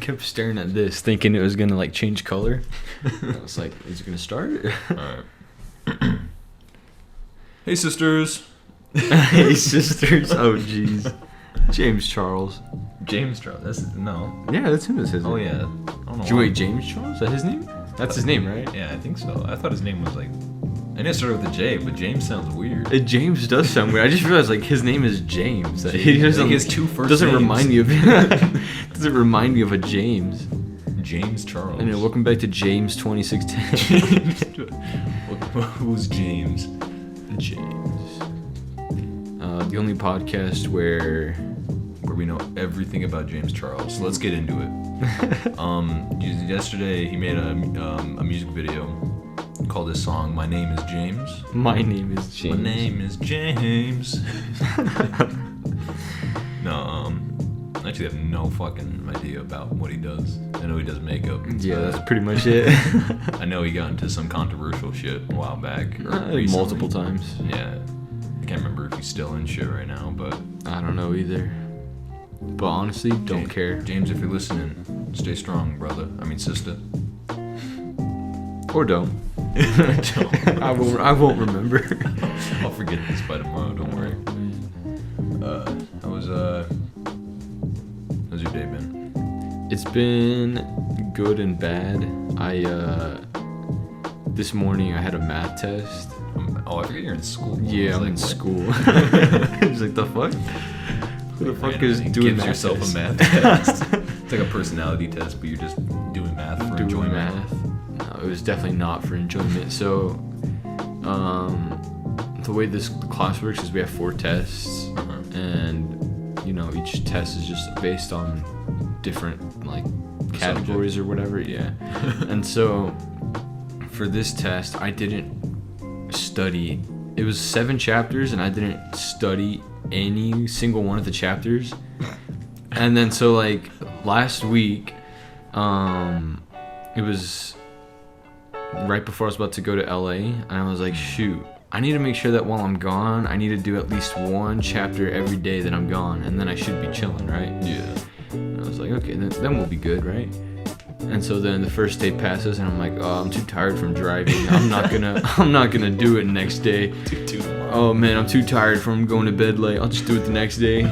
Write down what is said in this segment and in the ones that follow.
kept staring at this, thinking it was gonna like change color. I was like, is it gonna start? Alright. Hey, sisters. Hey, sisters. Oh, jeez. James Charles. James Charles. That's no. Yeah, that's him. That's his name. Oh yeah. I don't know. Wait, James Charles? Is that his name? That's his name, right? Yeah, I think so. I thought his name was like. I knew it started with a J, but James sounds weird. James does sound weird. I just realized like his name is James. He doesn't. He has two first doesn't names. remind me of. Doesn't remind me of a James. James Charles. Anyway, welcome back to James 2610. Who's James? James. The only podcast where we know everything about James Charles. So let's get into it. Yesterday he made a music video called his song "My Name Is James." My name is James. My name is James. No, I actually have no fucking idea about what he does. I know he does makeup. Yeah, that's pretty much it. I know he got into some controversial shit a while back. Multiple times. Yeah. I can't remember if he's still in shit right now, but I don't know either. But honestly, don't care. James, if you're listening, stay strong, brother. I mean, sister. Or don't. I won't remember. I'll forget this by tomorrow. Don't worry. How's your day been? It's been good and bad. This morning I had a math test. I forget you're in school. Yeah, I'm in school. He's like, the fuck? Who the fuck is doing gives math yourself test? a math test? It's like a personality test, but you're just doing math for enjoyment. Math. No, it was definitely not for enjoyment. So, the way this class works is we have 4 tests, and each test is just based on different like categories or whatever. Yeah, and so for this test, I didn't study. It was 7 chapters, and I didn't study any single one of the chapters. And then so like last week, it was right before I was about to go to LA, and I was like, shoot, I need to make sure that while I'm gone, I need to do at least 1 chapter every day that I'm gone, and then I should be chilling, right? Yeah. And I was like, okay, then we'll be good, right? And so then the first day passes, and I'm like, oh, I'm too tired from driving. I'm not gonna do it next day. Oh man, I'm too tired from going to bed late. I'll just do it the next day.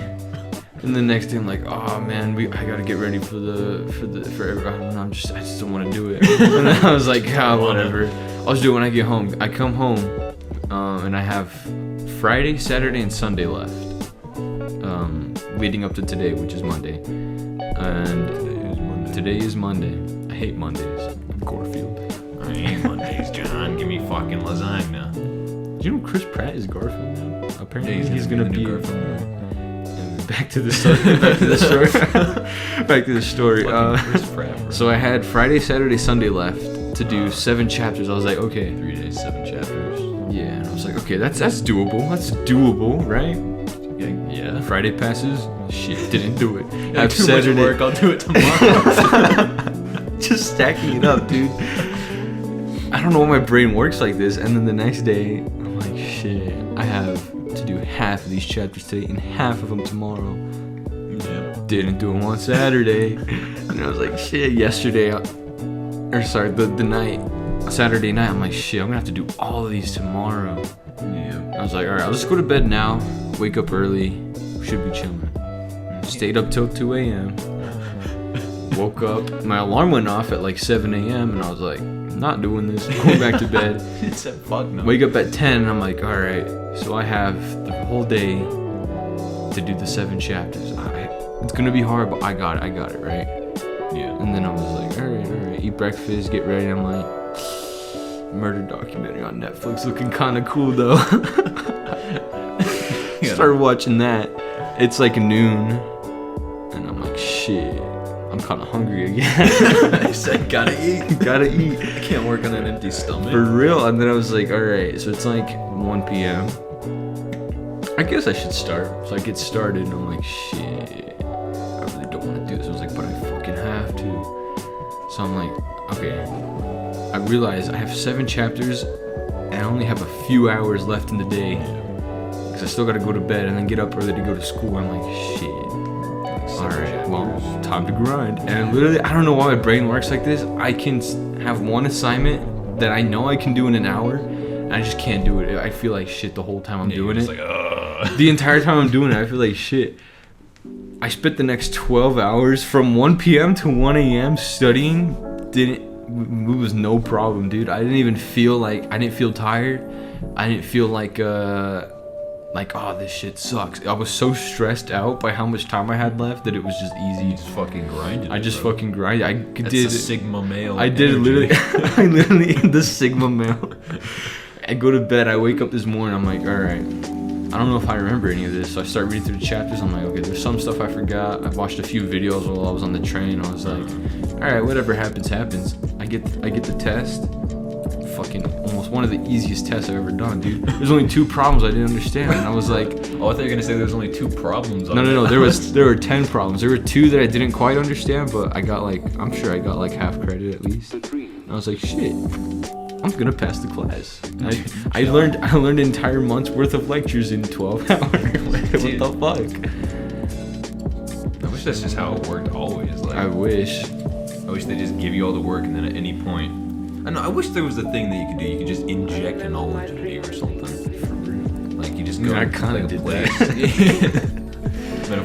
And the next day I'm like, oh man, I gotta get ready for I don't know, I just don't want to do it. And then I was like, whatever. I'll just do it when I get home. I come home, and I have Friday, Saturday, and Sunday left, leading up to today, which is Monday. And today is Monday. I hate Mondays. Garfield. I hate Mondays, John. Give me fucking lasagna. Do you know Chris Pratt is Garfield now? Apparently Yeah, he's gonna be Garfield. Back to the story. Back to the story. Chris Pratt, bro. So I had Friday, Saturday, Sunday left to do 7 chapters. I was like, okay. 3 days, 7 chapters. Yeah, and I was like, okay, that's doable. That's doable, right? Yeah. Friday passes. Shit, didn't do it. I have too much work. I'll do it tomorrow. Just stacking it up, dude. I don't know why my brain works like this. And then the next day, I'm like, shit, I have to do half of these chapters today and half of them tomorrow. Yeah. Didn't do them on Saturday. And I was like, shit, yesterday, the night, Saturday night, I'm like, shit, I'm gonna have to do all of these tomorrow. Yeah. I was like, alright, I'll just go to bed now, wake up early, should be chilling. Stayed up till 2 a.m. Woke up, my alarm went off at like 7 a.m. and I was like, not doing this, going back to bed. It said fuck no. Wake up at 10 and I'm like, alright, so I have the whole day to do the 7 chapters. It's gonna be hard, but I got it, right? Yeah. And then I was like, alright, eat breakfast, get ready. I'm like, murder documentary on Netflix looking kind of cool though. Started watching that. It's like noon, and I'm like, shit, I'm kind of hungry again. I said, gotta eat. Gotta eat. I can't work on an empty stomach. For real. And then I was like, alright, so it's like 1 p.m. I guess I should start. So I get started, and I'm like, shit, I really don't want to do this. I was like, but I fucking have to. So I'm like, okay. I realize I have 7 chapters, and I only have a few hours left in the day. Because I still gotta go to bed and then get up early to go to school. I'm like, shit. all right, well, time to grind. And literally, I don't know why my brain works like this. I can have one assignment that I know I can do in an hour, and I just can't do it. I feel like shit the whole time I'm doing it. Like, the entire time I'm doing it, I feel like shit. I spent the next 12 hours from 1 p.m. to 1 a.m. studying. It was no problem, dude. I didn't feel tired. I didn't feel like oh, this shit sucks. I was so stressed out by how much time I had left that it was just easy. You just fucking grinded. I just bro. fucking grinded. That's a Sigma male. I did energy. I literally the Sigma male. I go to bed. I wake up this morning. I'm like, all right. I don't know if I remember any of this. So I start reading through the chapters. I'm like, okay, there's some stuff I forgot. I watched a few videos while I was on the train. I was like, all right, whatever happens, happens. I get the test. Fucking almost one of the easiest tests I've ever done, dude. There's only 2 problems I didn't understand, and I was like, oh, I thought you were gonna say there was only 2 problems. No. There were 10 problems. There were 2 that I didn't quite understand, but I'm sure I got like half credit at least. And I was like, shit, I'm gonna pass the class. I learned an entire month's worth of lectures in 12 hours. What the fuck? I wish that's just how it worked always. Like, I wish they just give you all the work, and then at any point, I know. I wish there was a thing that you could do. You could just inject a knowledge into you or something. Like you just go. I kind of did that.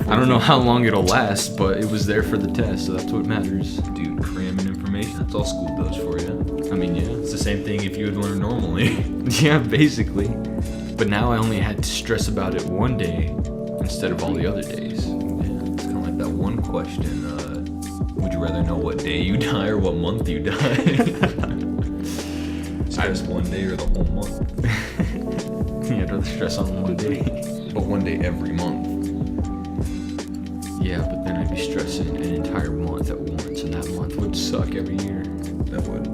I don't know how long it'll last, but it was there for the test, so that's what matters. Dude, cramming information. That's all school does for you. I mean, yeah. It's the same thing if you had learned normally. Yeah, basically. But now I only had to stress about it one day instead of all the other days. Yeah, it's kind of like that one question. Would you rather know what day you die or what month you die? Stress one day or the whole month? Yeah, I'd rather stress on one day. But one day every month. Yeah, but then I'd be stressing an entire month at once, and that month would suck every year. That would.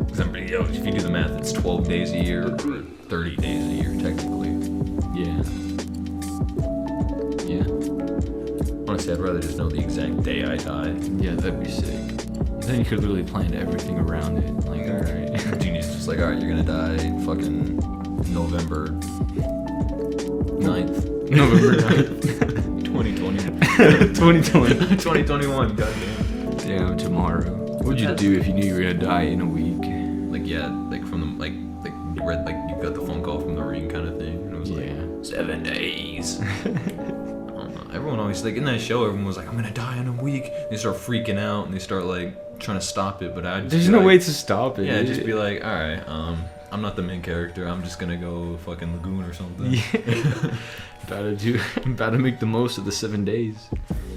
Because if you do the math, it's 12 days a year or 30 days a year, technically. Yeah. Yeah. Honestly, I'd rather just know the exact day I die. Yeah, that'd be sick. Then you could literally plan everything around it. Like, alright. Genius, just like, alright, you're gonna die fucking November 9th. November 9th. 2020. 2020. 2021, goddamn. Damn, tomorrow. What'd you do if you knew you were gonna die in a week? Like, yeah, like from the, like you read, like, you got the phone call from the ring kind of thing. And it was like, 7 days. Everyone always, like, in that show, everyone was like, I'm gonna die in a week. They start freaking out and they start, like, trying to stop it, but there's no way to stop it. Yeah, just be like, alright, I'm not the main character. I'm just gonna go fucking Lagoon or something. Yeah. About to make the most of the 7 days.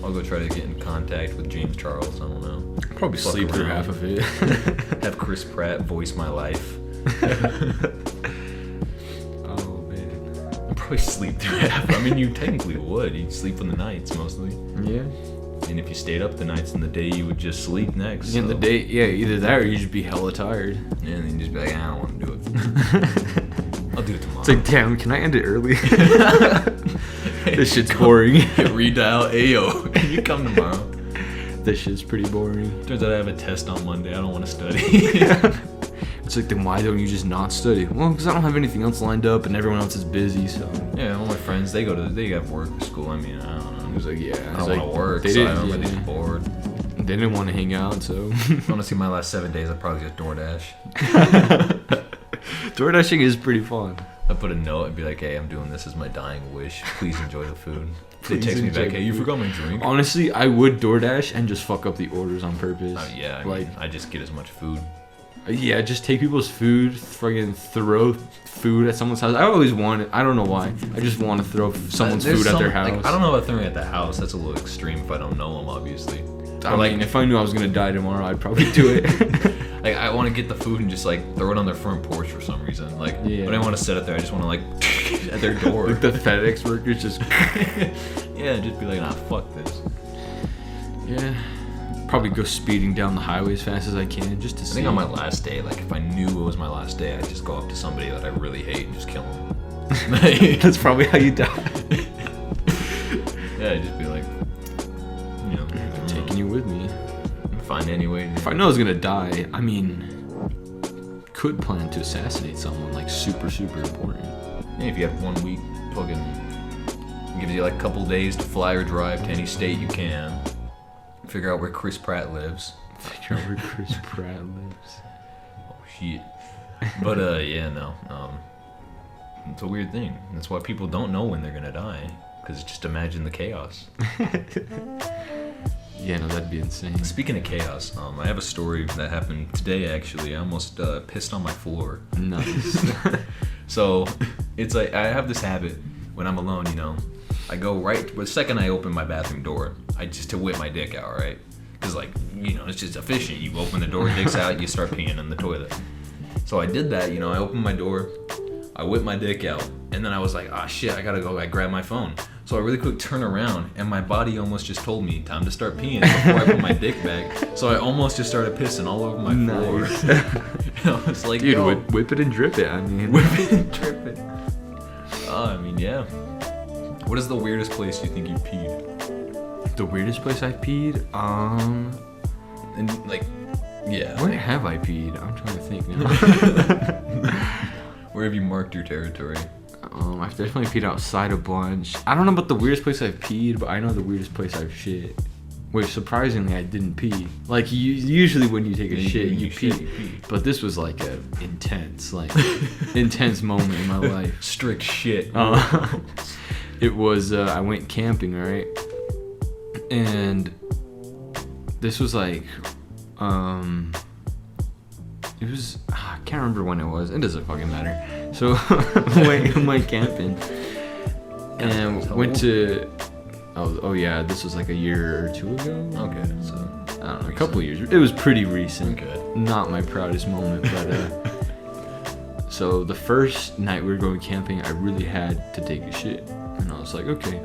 I'll go try to get in contact with James Charles. I don't know. Probably sleep through half of it. Have Chris Pratt voice my life. Oh man. I'd probably sleep through half. I mean, you technically would. You'd sleep on the nights mostly. Yeah. And if you stayed up the nights and the day, you would just sleep next. Yeah, so. the day. Yeah, either that or you'd just be hella tired. Yeah, and then you'd just be like, I don't want to do it. I'll do it tomorrow. It's like, damn, can I end it early? This shit's boring. Redial Ayo. You come tomorrow. This shit's pretty boring. Turns out I have a test on Monday. I don't want to study. It's like, then why don't you just not study? Well, because I don't have anything else lined up and everyone else is busy, so. Yeah, all my friends, they have work or school. I mean, I don't know. It was like, yeah. I don't want to work, so I'm really bored. They didn't want to hang out, so. Honestly, my last 7 days, I probably just DoorDash. DoorDashing is pretty fun. I put a note and be like, hey, I'm doing this as my dying wish. Please enjoy the food. They text me back, hey, you forgot my drink. Honestly, I would DoorDash and just fuck up the orders on purpose. Oh, yeah. I just get as much food. Yeah, just take people's food, fucking throw food at someone's house. I always want it. I don't know why. I just want to throw someone's food at their house. Like, I don't know about throwing it at the house. That's a little extreme if I don't know them, obviously. I mean, if I knew I was going to die tomorrow, I'd probably do it. Like, I want to get the food and just, like, throw it on their front porch for some reason. Like, yeah. I don't want to set it there. I just want to, like, at their door. Like the FedEx workers just... Yeah, just be like, nah, fuck this. Yeah. Probably go speeding down the highway as fast as I can just to see. I think on my last day, like, if I knew it was my last day, I'd just go up to somebody that I really hate and just kill them. That's probably how you die. Yeah, I'd just be like, you know, I'm taking you with me. Find any way. If I know I was gonna die, I mean, could plan to assassinate someone, like super, super important. Yeah, if you have 1 week, fucking Gives you like a couple days to fly or drive to any state you can. Figure out where Chris Pratt lives. Figure out where Chris Pratt lives. Oh shit. But yeah, no. It's a weird thing. That's why people don't know when they're gonna die. Because just imagine the chaos. Yeah, no, that'd be insane. Speaking of chaos, I have a story that happened today. Actually, I almost pissed on my floor. Nice. So it's like I have this habit when I'm alone. You know, I go right the second I open my bathroom door. I just to whip my dick out, right? Because like it's just efficient. You open the door, dick's out, you start peeing in the toilet. So I did that. I opened my door, I whipped my dick out, and then I was like, ah shit, I gotta go. I grabbed my phone. So I really quick turn around, and my body almost just told me, time to start peeing before I put my dick back. So I almost just started pissing all over my floor. I was like, dude, whip it and drip it. I mean, whip it and drip it. I mean, yeah. What is the weirdest place you think you peed? The weirdest place I peed? And like, yeah. Where have I peed? I'm trying to think now. Where have you marked your territory? I've definitely peed outside a bunch. I don't know about the weirdest place I've peed, but I know the weirdest place I've shit. Which surprisingly I didn't pee. Like usually when you take a shit, you pee. But this was like a intense moment in my life. Strict shit. It was I went camping, right? And this was like it was I can't remember when it was. It doesn't fucking matter. So I went camping and went to oh yeah, this was like a year or two ago. Okay, so I don't know, a couple years. It was pretty recent. Okay. Not my proudest moment, but so the first night we were going camping, I really had to take a shit, and I was like, okay,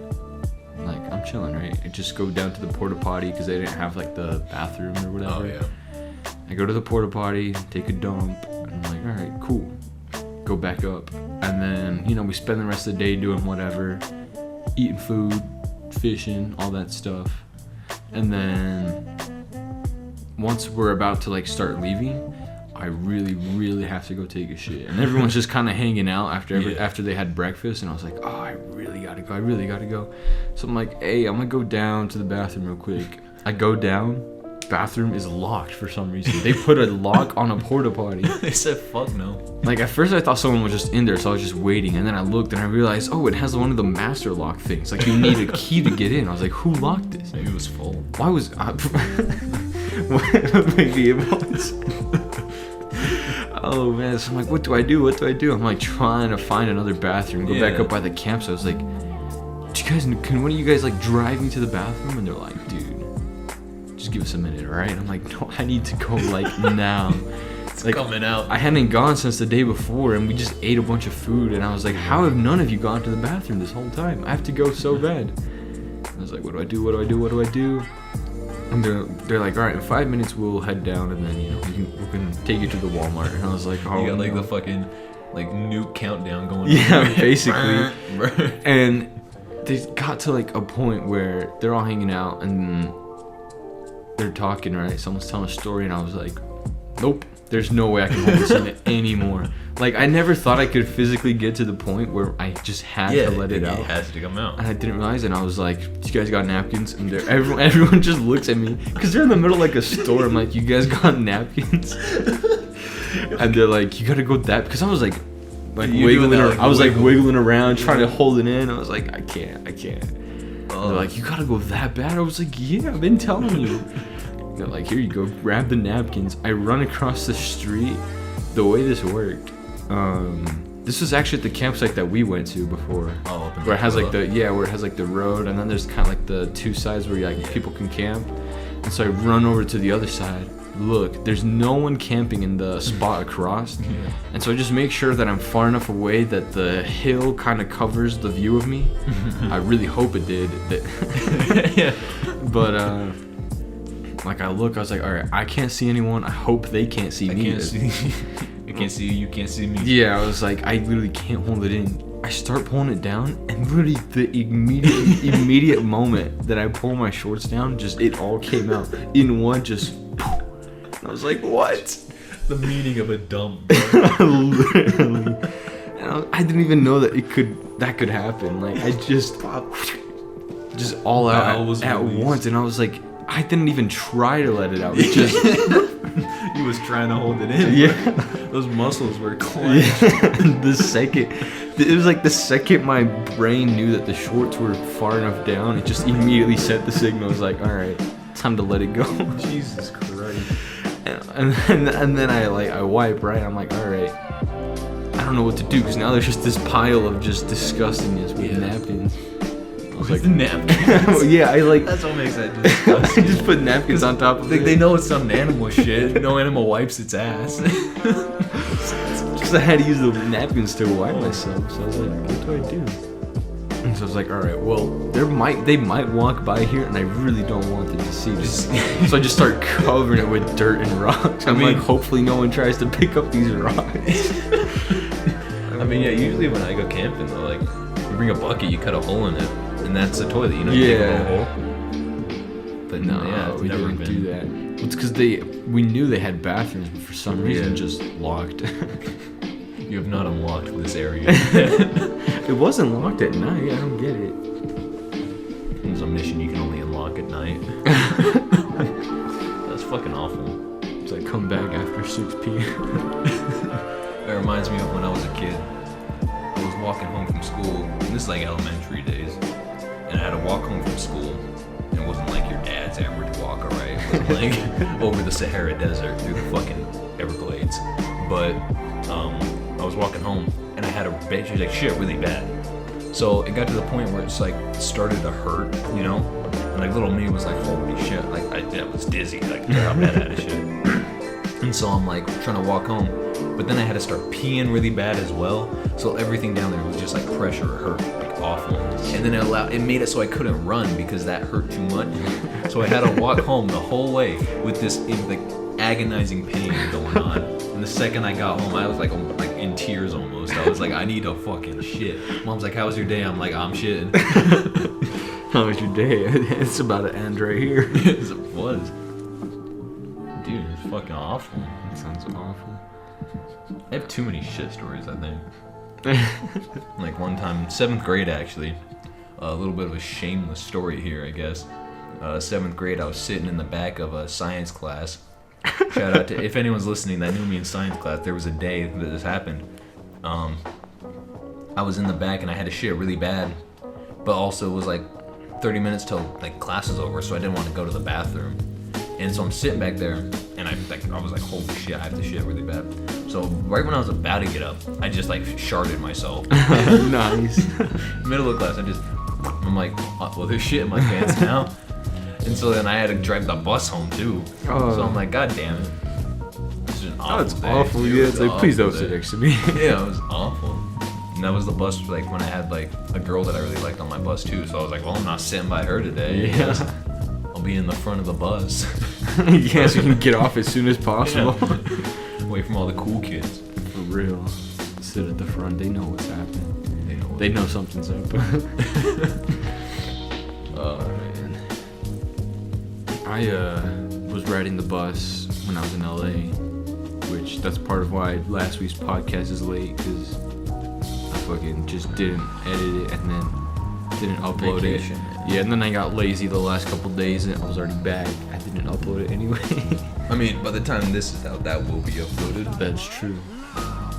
like I'm chilling, right? I just go down to the porta potty because they didn't have like the bathroom or whatever. Oh yeah. I go to the porta potty, take a dump, and I'm like, all right, cool. Go back up, and then we spend the rest of the day doing whatever, eating food, fishing, all that stuff. And then once we're about to like start leaving, I really have to go take a shit, and everyone's just kind of hanging out after they had breakfast, and I was like, oh, I really gotta go. So I'm like, hey, I'm gonna go down to the bathroom real quick. I go down, bathroom is locked for some reason. They put a lock on a porta potty. They said fuck no. Like at first I thought someone was just in there, so I was just waiting, and then I looked and I realized, oh, it has one of the master lock things. Like you need a key to get in. I was like, who locked this? Maybe it was full. Why was I? Maybe it was. Oh man, so I'm like, what do I do? I'm like trying to find another bathroom, go back up by the campsite. I was like, can one of you guys like drive me to the bathroom? And they're like, dude, just give us a minute, all right? I'm like, no, I need to go like now. It's like, coming out. I hadn't gone since the day before, and we just ate a bunch of food, and I was like, how have none of you gone to the bathroom this whole time? I have to go so bad. I was like, what do I do? And they're like, all right, in 5 minutes we'll head down, and then we can take you to the Walmart. And I was like, oh, you got like the fucking like nuke countdown going. Yeah, basically. And they got to like a point where they're all hanging out and they're talking, right? Someone's telling a story, and I was like, nope, there's no way I can hold this in anymore. Like I never thought I could physically get to the point where I just had to let it out. It has to come out. And I didn't realize it, and I was like, you guys got napkins? And everyone just looks at me because they're in the middle of like a store. I'm like, you guys got napkins? And they're like, you gotta go that, because I was like wiggling around. I was like wiggling around trying to hold it in. I was like, I can't. And they're like, you gotta go that bad? I was like, yeah, I've been telling you. They're like, here you go, grab the napkins. I run across the street. The way this worked, this was actually at the campsite that we went to before, where it has like the road, and then there's kind of like the two sides where like people can camp. And so I run over to the other side. Look, there's no one camping in the spot across, and so I just make sure that I'm far enough away that the hill kind of covers the view of me. I really hope it did. But like I was like, all right, I can't see anyone. I hope they can't see me. I can't see you. You can't see me. Yeah, I was like, I literally can't hold it in. I start pulling it down, and literally the immediate moment that I pull my shorts down, just it all came out in one. Just, I was like, what? The meaning of a dump, bro. Literally. And I didn't even know that that could happen. Like I just all out at once, and I was like, I didn't even try to let it out. It just he was trying to hold it in. Yeah, those muscles were clenched. It was like the second my brain knew that the shorts were far enough down, it just immediately sent the signal. It was like, all right, time to let it go. Jesus Christ. And then I wipe, right? I'm like, all right, I don't know what to do, because now there's just this pile of just disgustingness with napkins. I was like, napkins. Yeah, that's what makes that disgusting. I just put napkins on top of it. They know it's some animal shit. No animal wipes its ass. Because I had to use the napkins to wipe myself, so I was like, what do I do? And so I was like, all right, well, they might walk by here, and I really don't want them to see this. So I just start covering it with dirt and rocks. I'm like, hopefully no one tries to pick up these rocks. I mean, yeah, usually when I go camping, though, like, you bring a bucket, you cut a hole in it, and that's the toilet, you know? You dig a little hole. But no, we didn't do that. It's because we knew they had bathrooms, but for some reason just locked. You have not unlocked this area. It wasn't locked at night. I don't get it. It's a mission you can only unlock at night. That's fucking awful. It's like, come back after 6 p.m. It reminds me of when I was a kid. I was walking home from school, and this is like elementary days, and I had to walk home from school. And it wasn't like your dad's average walk, alright? It was like over the Sahara Desert through the fucking Everglades. But I was walking home, and I had a bitch like shit really bad. So it got to the point where it's like started to hurt, you know? And like little me was like, holy shit, like I was dizzy, like how bad I had shit. And so I'm like trying to walk home, but then I had to start peeing really bad as well. So everything down there was just like pressure hurt, like awful. And then it made it so I couldn't run because that hurt too much. So I had to walk home the whole way with this like agonizing pain going on. And the second I got home, I was like in tears almost. I was like, I need a fucking shit. Mom's like, how was your day? I'm like, I'm shitting. How was your day? It's about to end right here. Yes, it was. Dude, it's fucking awful. That sounds awful. I have too many shit stories, I think. Like one time, 7th grade actually, a little bit of a shameless story here, I guess. 7th grade, I was sitting in the back of a science class. Shout out to, if anyone's listening that knew me in science class, there was a day that this happened. I was in the back and I had to shit really bad, but also it was like 30 minutes till like class is over, so I didn't want to go to the bathroom. And so I'm sitting back there, and I was like, holy shit, I have to shit really bad. So right when I was about to get up, I just like sharded myself. Nice. Middle of class, I'm like, well, there's shit in my pants now. And so then I had to drive the bus home too. Oh. So I'm like, god damn it. This is an awful day. Awful. Yeah, it's like, please don't sit next to me. Yeah, it was awful. And that was the bus, like when I had like a girl that I really liked on my bus too. So I was like, well, I'm not sitting by her today. Yeah. I'll be in the front of the bus. Yeah, so you can get off as soon as possible. Yeah. Away from all the cool kids. For real. Sit at the front. They know what's happening. They know something's up. Oh man. I was riding the bus when I was in LA, which that's part of why last week's podcast is late, because I fucking just didn't edit it and then didn't upload it. Yeah, and then I got lazy the last couple days and I was already back. I didn't upload it anyway. I mean, by the time this is out, that will be uploaded. That's true.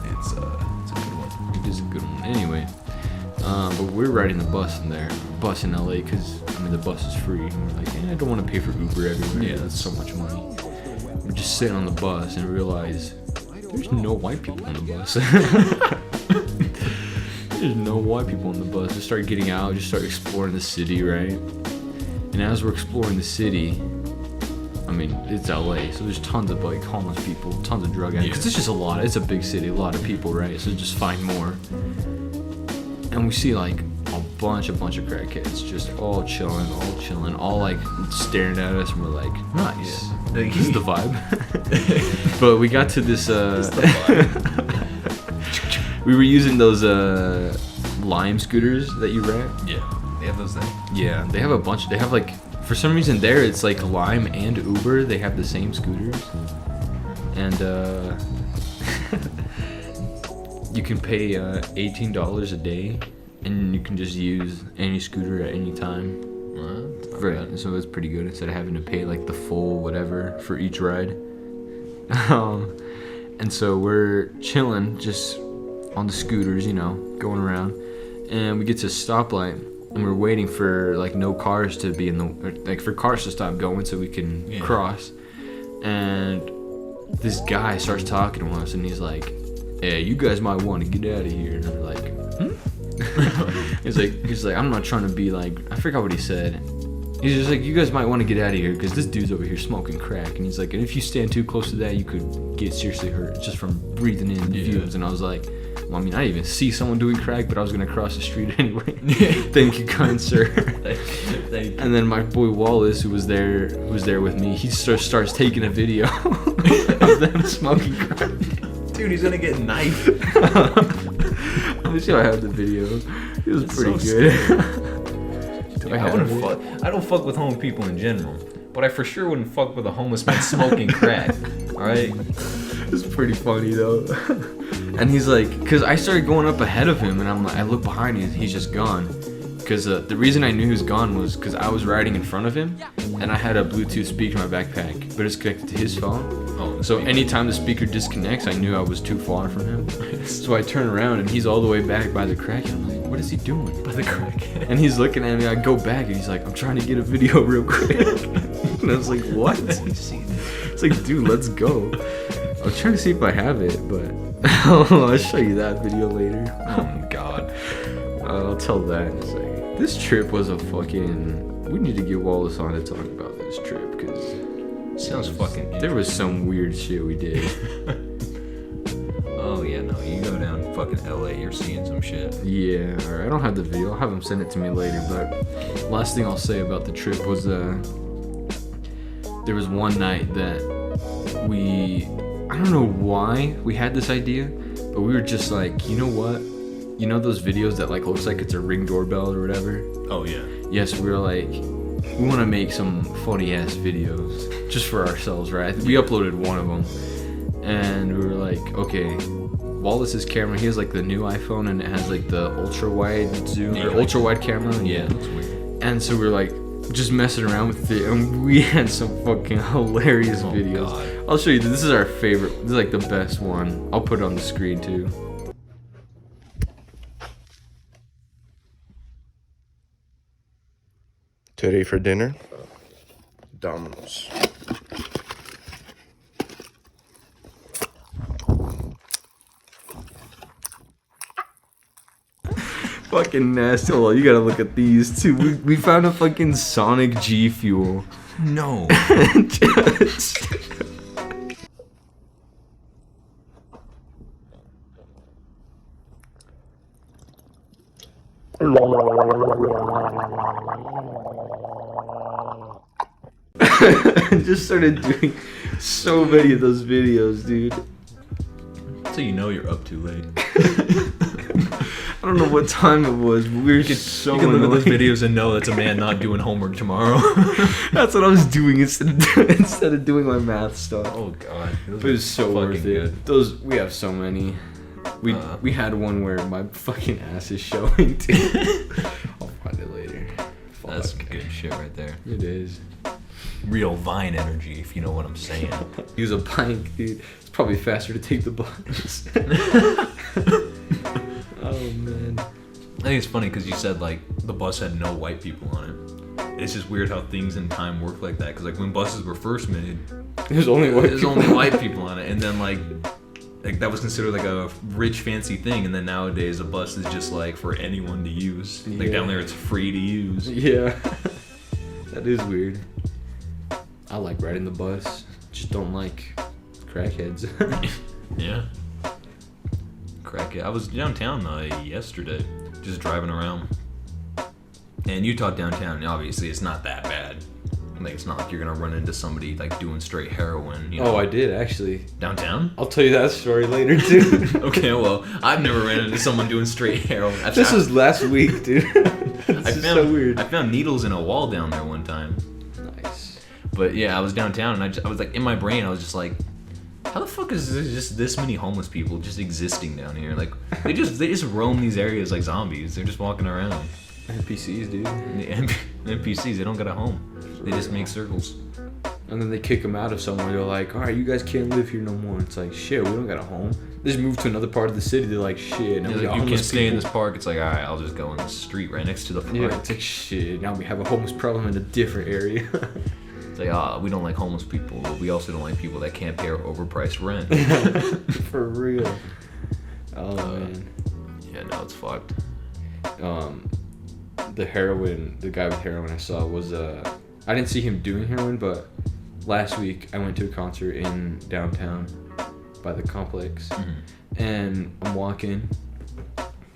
It's a good one. It is a good one. Anyway, but we're riding the bus in LA, because I mean the bus is free. And we're like, I don't want to pay for Uber everywhere. Yeah, that's so much money. We're just sitting on the bus and realize there's no white people on the bus. There's no white people on the bus. Just start getting out, just start exploring the city, right? And as we're exploring the city, I mean, it's LA, so there's tons of like homeless people, tons of drug addicts. Because it's just a lot. It's a big city, a lot of people, right? So just find more. And we see like a bunch of crackheads, just all chilling, all like staring at us, and we're like, nice. Yeah. This is the vibe. But we got to this. We were using those Lime scooters that you rent. Yeah, they have those things. Yeah, they have a bunch. They have like, for some reason there it's like Lime and Uber. They have the same scooters, and you can pay $18 a day, and you can just use any scooter at any time. Right, so it's pretty good instead of having to pay like the full whatever for each ride. And so we're chilling just on the scooters, you know, going around, and we get to a stoplight, and we're waiting for like no cars to be in the, like for cars to stop going so we can cross. And this guy starts talking to us, and he's like, "Hey, you guys might want to get out of here." And I'm like, he's like, I'm not trying to be like, I forgot what he said. He's just like, you guys might want to get out of here because this dude's over here smoking crack. And he's like, and if you stand too close to that, you could get seriously hurt just from breathing in the fumes. And I was like, well, I mean, I didn't even see someone doing crack, but I was going to cross the street anyway. Thank you, kind sir. Thank you. And then my boy Wallace, who was there with me, he starts taking a video of them smoking crack. Dude, he's going to get knifed. Let me see if I have the video. It was pretty good. Dude, I don't fuck with homeless people in general, but I for sure wouldn't fuck with a homeless man smoking crack. Alright? It's pretty funny though. And he's like, cause I started going up ahead of him, and I'm like, I look behind me, he's just gone. Cause the reason I knew he was gone was cause I was riding in front of him, and I had a Bluetooth speaker in my backpack, but it's connected to his phone. So anytime the speaker disconnects, I knew I was too far from him. So I turn around, and he's all the way back by the crack, and I'm like, what is he doing? By the crack. And he's looking at me. I go back, and he's like, I'm trying to get a video real quick. And I was like, what? It's like, dude, let's go. I was trying to see if I have it, but I'll show you that video later. Oh God. I'll tell that in a second. This trip was a fucking. We need to get Wallace on to talk about this trip, because sounds fucking. There was some weird shit we did. Oh yeah, no, you go down to fucking LA, you're seeing some shit. Yeah, alright, I don't have the video. I'll have him send it to me later, but last thing I'll say about the trip was there was one night that I don't know why we had this idea, but we were just like, you know what? You know those videos that like looks like it's a Ring doorbell or whatever? Oh yeah. Yes, we were like, we want to make some funny ass videos just for ourselves, right? We uploaded one of them, and we were like, okay, Wallace's camera, he has like the new iPhone, and it has like the ultra wide zoom or ultra wide camera. Yeah, that's weird. And so we were like just messing around with it, and we had some fucking hilarious videos. God. I'll show you. This is our favorite. This is like the best one. I'll put it on the screen too. Today for dinner, Domino's. Fucking nasty. Hold on, you gotta look at these too. We found a fucking Sonic G Fuel. No. Just started doing so many of those videos, dude. So you know you're up too late. I don't know what time it was, but we were just so You can look at those videos and know that's a man not doing homework tomorrow. That's what I was doing instead of doing my math stuff. Oh god. But it was so worth it. Those, we have so many. We had one where my fucking ass is showing too. I'll find it later. Fuck. That's some good shit right there. It is. Real Vine energy, if you know what I'm saying. Use a bike, dude. It's probably faster to take the bus. Oh man. I think it's funny because you said like the bus had no white people on it. It's just weird how things in time work like that. Because like when buses were first made, there's only white people on it, and then like that was considered like a rich fancy thing, and then nowadays a bus is just like for anyone to use. Like down there, it's free to use. Yeah, that is weird. I like riding the bus. Just don't like crackheads. Yeah. Crackhead. I was downtown yesterday, just driving around. And Utah downtown, obviously, it's not that bad. Like, it's not like you're gonna run into somebody like doing straight heroin. You know? Oh, I did actually. Downtown? I'll tell you that story later too. Okay, well, I've never ran into someone doing straight heroin. This was last week, dude. So weird. I found needles in a wall down there one time. Nice. But yeah, I was downtown, and I was like, in my brain, I was just like, How the fuck is there just this many homeless people just existing down here? Like, they just roam these areas like zombies. They're just walking around. NPCs, dude. The NPCs, they don't got a home. They just make circles. And then they kick them out of somewhere. They're like, all right, you guys can't live here no more. It's like, shit, we don't got a home. They just moved to another part of the city. They're like, shit. Now we got you can't stay in people. this park. It's like, all right, I'll just go in the street right next to the park. Yeah, it's like, shit. Now we have a homeless problem in a different area. It's like, we don't like homeless people, but we also don't like people that can't pay our overpriced rent. For real. Oh, man. Yeah, no, it's fucked. The guy with heroin I saw was, I didn't see him doing heroin, but last week I went to a concert in downtown by the complex, and I'm walking.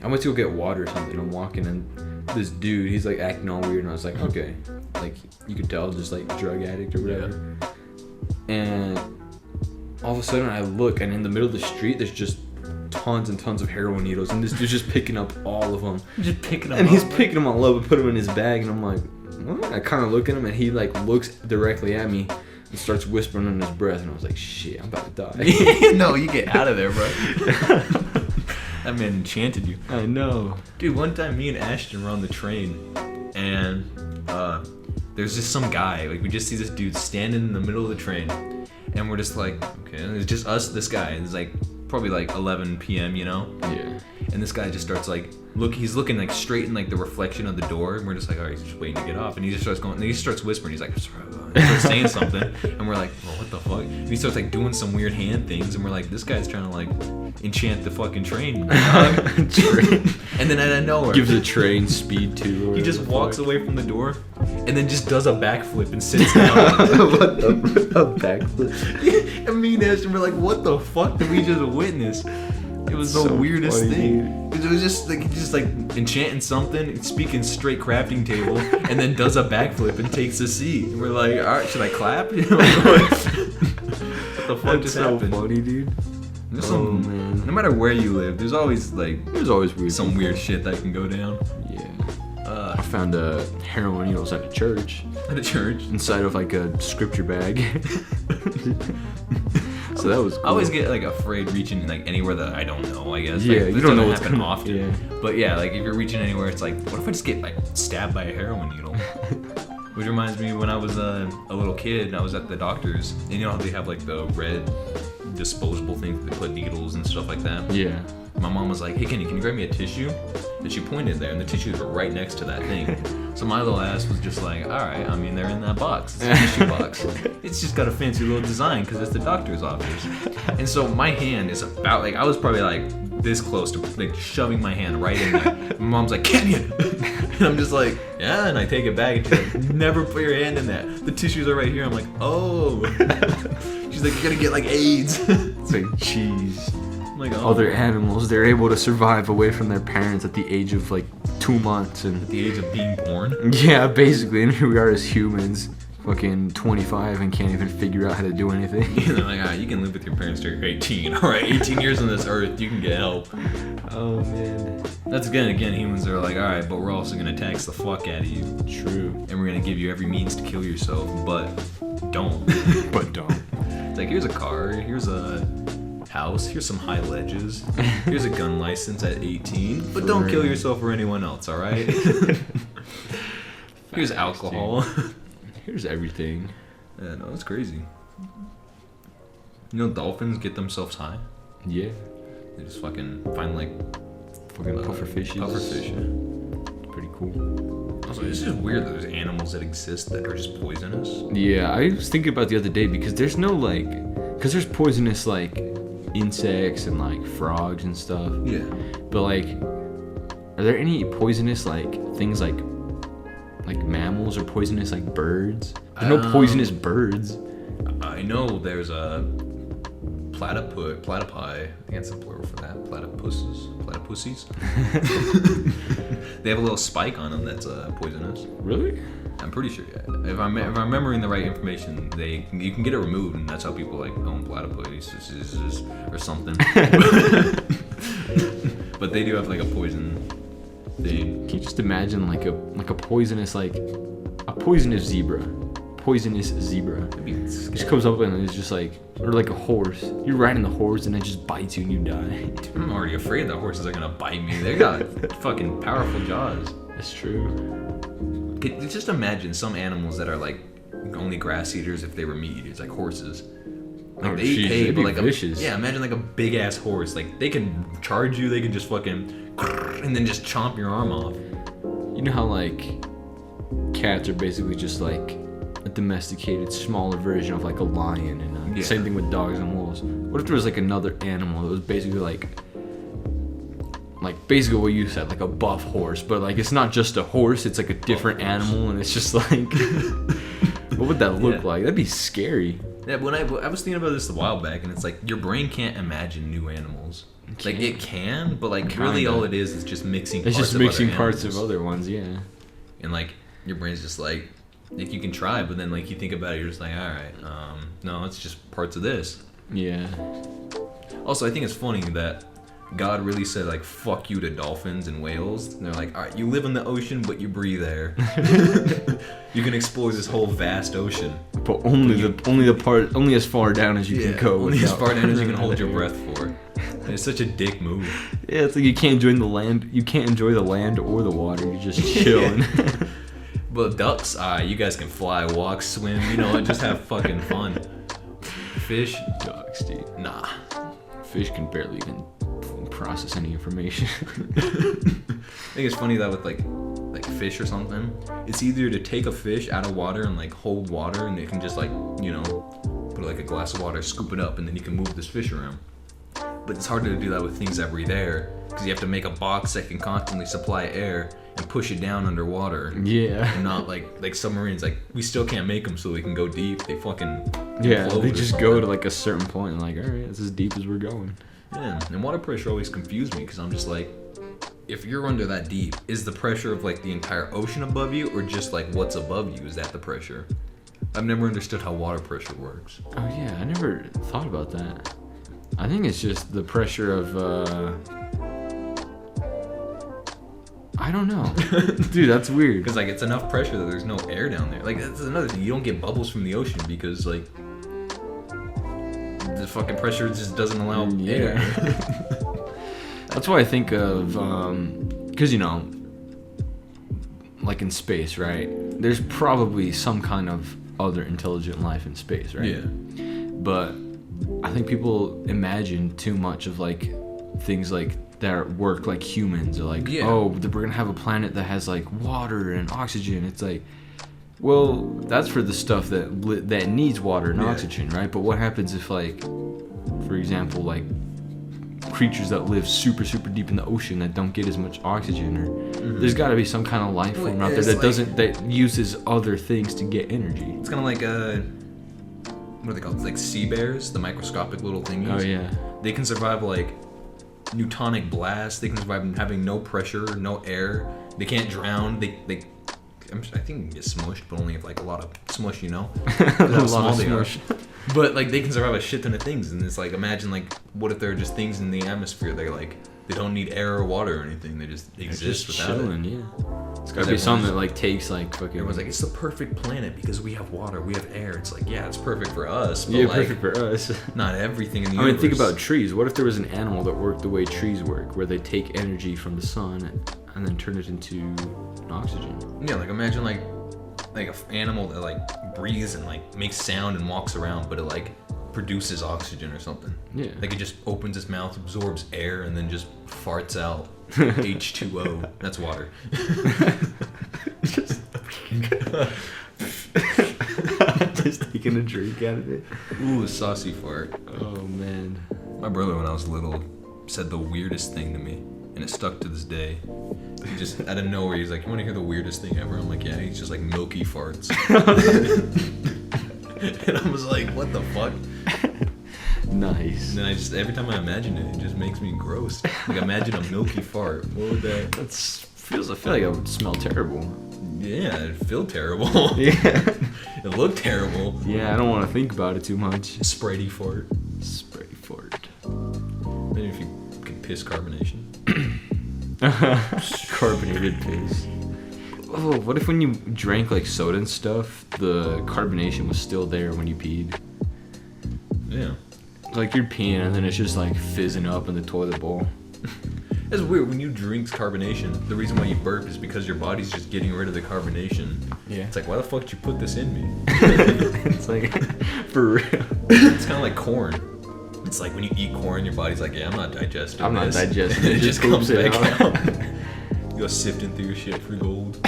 I went to go get water or something. I'm walking, and this dude, he's like acting all weird, and I was like, okay, like you could tell, just like drug addict or whatever. Yeah. And all of a sudden I look, and in the middle of the street there's just tons and tons of heroin needles, and this dude's just picking up all of them. Just picking them and up. He's picking them all up and put them in his bag, and I'm like, what? I kind of look at him, and he like looks directly at me and starts whispering under his breath, and I was like, shit, I'm about to die. No, you get out of there, bro. That man enchanted you. I know. Dude, one time me and Ashton were on the train, and there's just some guy, like we just see this dude standing in the middle of the train, and we're just like, okay, and it's just us, this guy. It's like probably like 11 p.m., you know? Yeah. And this guy just starts like, he's looking like straight in like the reflection of the door, and we're just like, all right, he's just waiting to get off. And he just starts going, and he starts whispering. He's like, he starts saying something, and we're like, well, what the fuck? And he starts like doing some weird hand things, and we're like, this guy's trying to like enchant the fucking train. And then out of nowhere, Gives the train speed too. he just walks away from the door, and then just does a backflip and sits down. What a backflip. And me and Ashton were like, what the fuck did we just witness? It was the So weirdest funny, thing. It was just like enchanting something, speaking straight crafting table, and then does a backflip and takes a seat. And we're like, all right, should I clap? What the fuck just happened? Funny, dude. There's man. No matter where you live, there's always weird some weird shit that can go down. Yeah. I found heroin needles at a church. At a church. Inside of like a scripture bag. So that was cool. I always get like afraid reaching like anywhere that I don't know, I guess. Yeah, like, you don't know what's happen gonna often. Yeah. But yeah, like if you're reaching anywhere, it's like, what if I just get like stabbed by a heroin needle? Which reminds me, when I was a little kid, I was at the doctor's, and you know how they have like the red disposable things that put needles and stuff like that. Yeah. My mom was like, hey Kenny, can you grab me a tissue? And she pointed there, and the tissues were right next to that thing. So my little ass was just like, alright, I mean, they're in that box. It's a tissue box. It's just got a fancy little design because it's the doctor's office. And so my hand is about, like, I was probably like this close to like shoving my hand right in there. My mom's like, Kenyon! And I'm just like, yeah, and I take it back, and she's like, never put your hand in that. The tissues are right here. I'm like, oh. She's like, you're gonna get like AIDS. It's like, jeez. Like, oh. Other animals, they're able to survive away from their parents at the age of like 2 months, and At the age of being born. yeah, basically, and here we are as humans, fucking 25 and can't even figure out how to do anything. And they're like, ah, you can live with your parents till you're 18. All right, 18 years on this earth, you can get help. Oh man. That's again, humans are like, all right, but we're also gonna tax the fuck out of you, True. and we're gonna give you every means to kill yourself, but don't. But don't. It's like, here's a car, here's a house, here's some high ledges, here's a gun license at 18, but don't kill yourself or anyone else, all right? Here's alcohol. Here's everything. Yeah, no, it's crazy. You know, dolphins get themselves high. Yeah. They just fucking find like Fucking pufferfishes. Pufferfish, yeah. Pretty cool. Also, it's just weird that there's animals that exist that are just poisonous. Yeah, I was thinking about the other day because there's no like, because there's poisonous like insects and like frogs and stuff. Yeah. But like, are there any poisonous like things like mammals or poisonous like birds? There's no poisonous birds. I know there's a platypi. I think that's the plural for that. Platypussies. They have a little spike on them that's poisonous. Really? I'm pretty sure. Yeah. If I'm remembering the right information, you can get it removed, and that's how people like own platypuses or something. But they do have like a poison thing. Can you just imagine like a poisonous zebra poisonous zebra. It just comes up and it's just like, or like a horse. You're riding the horse and it just bites you and you die. I'm already afraid that horses are gonna bite me. They got fucking powerful jaws. That's true. Just imagine some animals that are like only grass eaters if they were meat eaters, like horses. Like they eat hay, but like vicious. imagine like a big ass horse. Like they can charge you, they can just fucking and then just chomp your arm off. You know how like cats are basically just like a domesticated, smaller version of like a lion, and same thing with dogs and wolves. What if there was like another animal that was basically like basically what you said, like a buff horse, but like it's not just a horse, it's like a different animal, and it's just like what would that look like? That'd be scary. Yeah, when I was thinking about this a while back, and it's like your brain can't imagine new animals. Like it can, but like really all it is just mixing. It's parts just of mixing other parts of animals. other ones, yeah. And like your brain's just like you can try, but then like you think about it, you're just like, all right, no, it's just parts of this. Yeah. Also, I think it's funny that God really said like fuck you to dolphins and whales. And they're like, all right, you live in the ocean, but you breathe air. You can explore this whole vast ocean, but only as far down as you can go. Only as far down as you can hold your breath for. And it's such a dick move. Yeah, it's like you can't enjoy the land. You can't enjoy the land or the water. You're just chilling. But ducks, you guys can fly, walk, swim. You know, just have fucking fun. Fish, ducks, dude. Nah. Fish can barely even process any information. I think it's funny that with like fish or something, it's easier to take a fish out of water and like hold water, and it can just like, you know, put like a glass of water, scoop it up, and then you can move this fish around. But it's harder to do that with things that breathe air, because you have to make a box that can constantly supply air and push it down underwater. Yeah. And not like submarines. Like we still can't make them so they can go deep. They fucking they just go to like a certain point and like, all right, it's as deep as we're going. Yeah. And water pressure always confused me, because I'm just like, if you're under that deep, is the pressure of like the entire ocean above you, or just like what's above you? Is that the pressure? I've never understood how water pressure works. Oh yeah, I never thought about that. I think it's just the pressure of I don't know. Dude, that's weird. Because like it's enough pressure that there's no air down there. Like that's another thing. You don't get bubbles from the ocean because like the fucking pressure just doesn't allow air. That's why I think of because you know, like in space, right? There's probably some kind of other intelligent life in space, right? Yeah. But I think people imagine too much of like things like that work like humans, or like, oh, we're gonna have a planet that has like water and oxygen. It's like, well, that's for the stuff that needs water and oxygen, right? But what happens if like, for example, like creatures that live super deep in the ocean that don't get as much oxygen, or there's got to be some kind of life form out there that that uses other things to get energy. It's kind of like what are they called? It's like sea bears, the microscopic little thingies. Oh yeah. They can survive like Newtonic blasts. They can survive having no pressure, no air. They can't drown. I think they can get smushed, but only if like a lot of smush, you know. A lot of smush. But like they can survive a shit ton of things, and it's like, imagine like, what if there are just things in the atmosphere that are like, they don't need air or water or anything. They just exist without chilling, it. Yeah. It's gotta be something that like takes like fucking. Everyone's like, it's the perfect planet because we have water, we have air. It's like, yeah, it's perfect for us. But yeah, like, perfect for us. Not everything in the universe. universe. Think about trees. What if there was an animal that worked the way trees work, where they take energy from the sun and then turn it into oxygen? Yeah, like imagine like an animal that like breathes and like makes sound and walks around, but it like produces oxygen or something. Yeah. Like it just opens its mouth, absorbs air, and then just farts out H2O. That's water. Just taking a drink out of it. Ooh, a saucy fart. Oh man. My brother, when I was little, said the weirdest thing to me, and it stuck to this day. He just out of nowhere, he's like, "You want to hear the weirdest thing ever?" I'm like, "Yeah." He's just like, milky farts. And I was like, "What the fuck?" Nice. And then every time I imagine it, it just makes me gross. Like imagine a milky fart. What would that? I feel like it would smell terrible. Yeah, it'd feel terrible. Yeah. It looked terrible. Yeah, I don't want to think about it too much. Spritey fart. Spritey fart. Maybe if you could piss carbonation. Carbonated piss. what if when you drank like soda and stuff, the carbonation was still there when you peed? Yeah. Like you're peeing and then it's just like fizzing up in the toilet bowl. It's weird when you drink carbonation. The reason why you burp is because your body's just getting rid of the carbonation. Yeah. It's like, why the fuck did you put this in me? It's like, for real. It's kind of like corn. It's like when you eat corn, your body's like, yeah, I'm not digesting I'm not this. digesting And it. it just comes it back out. You go sifting through your shit for gold.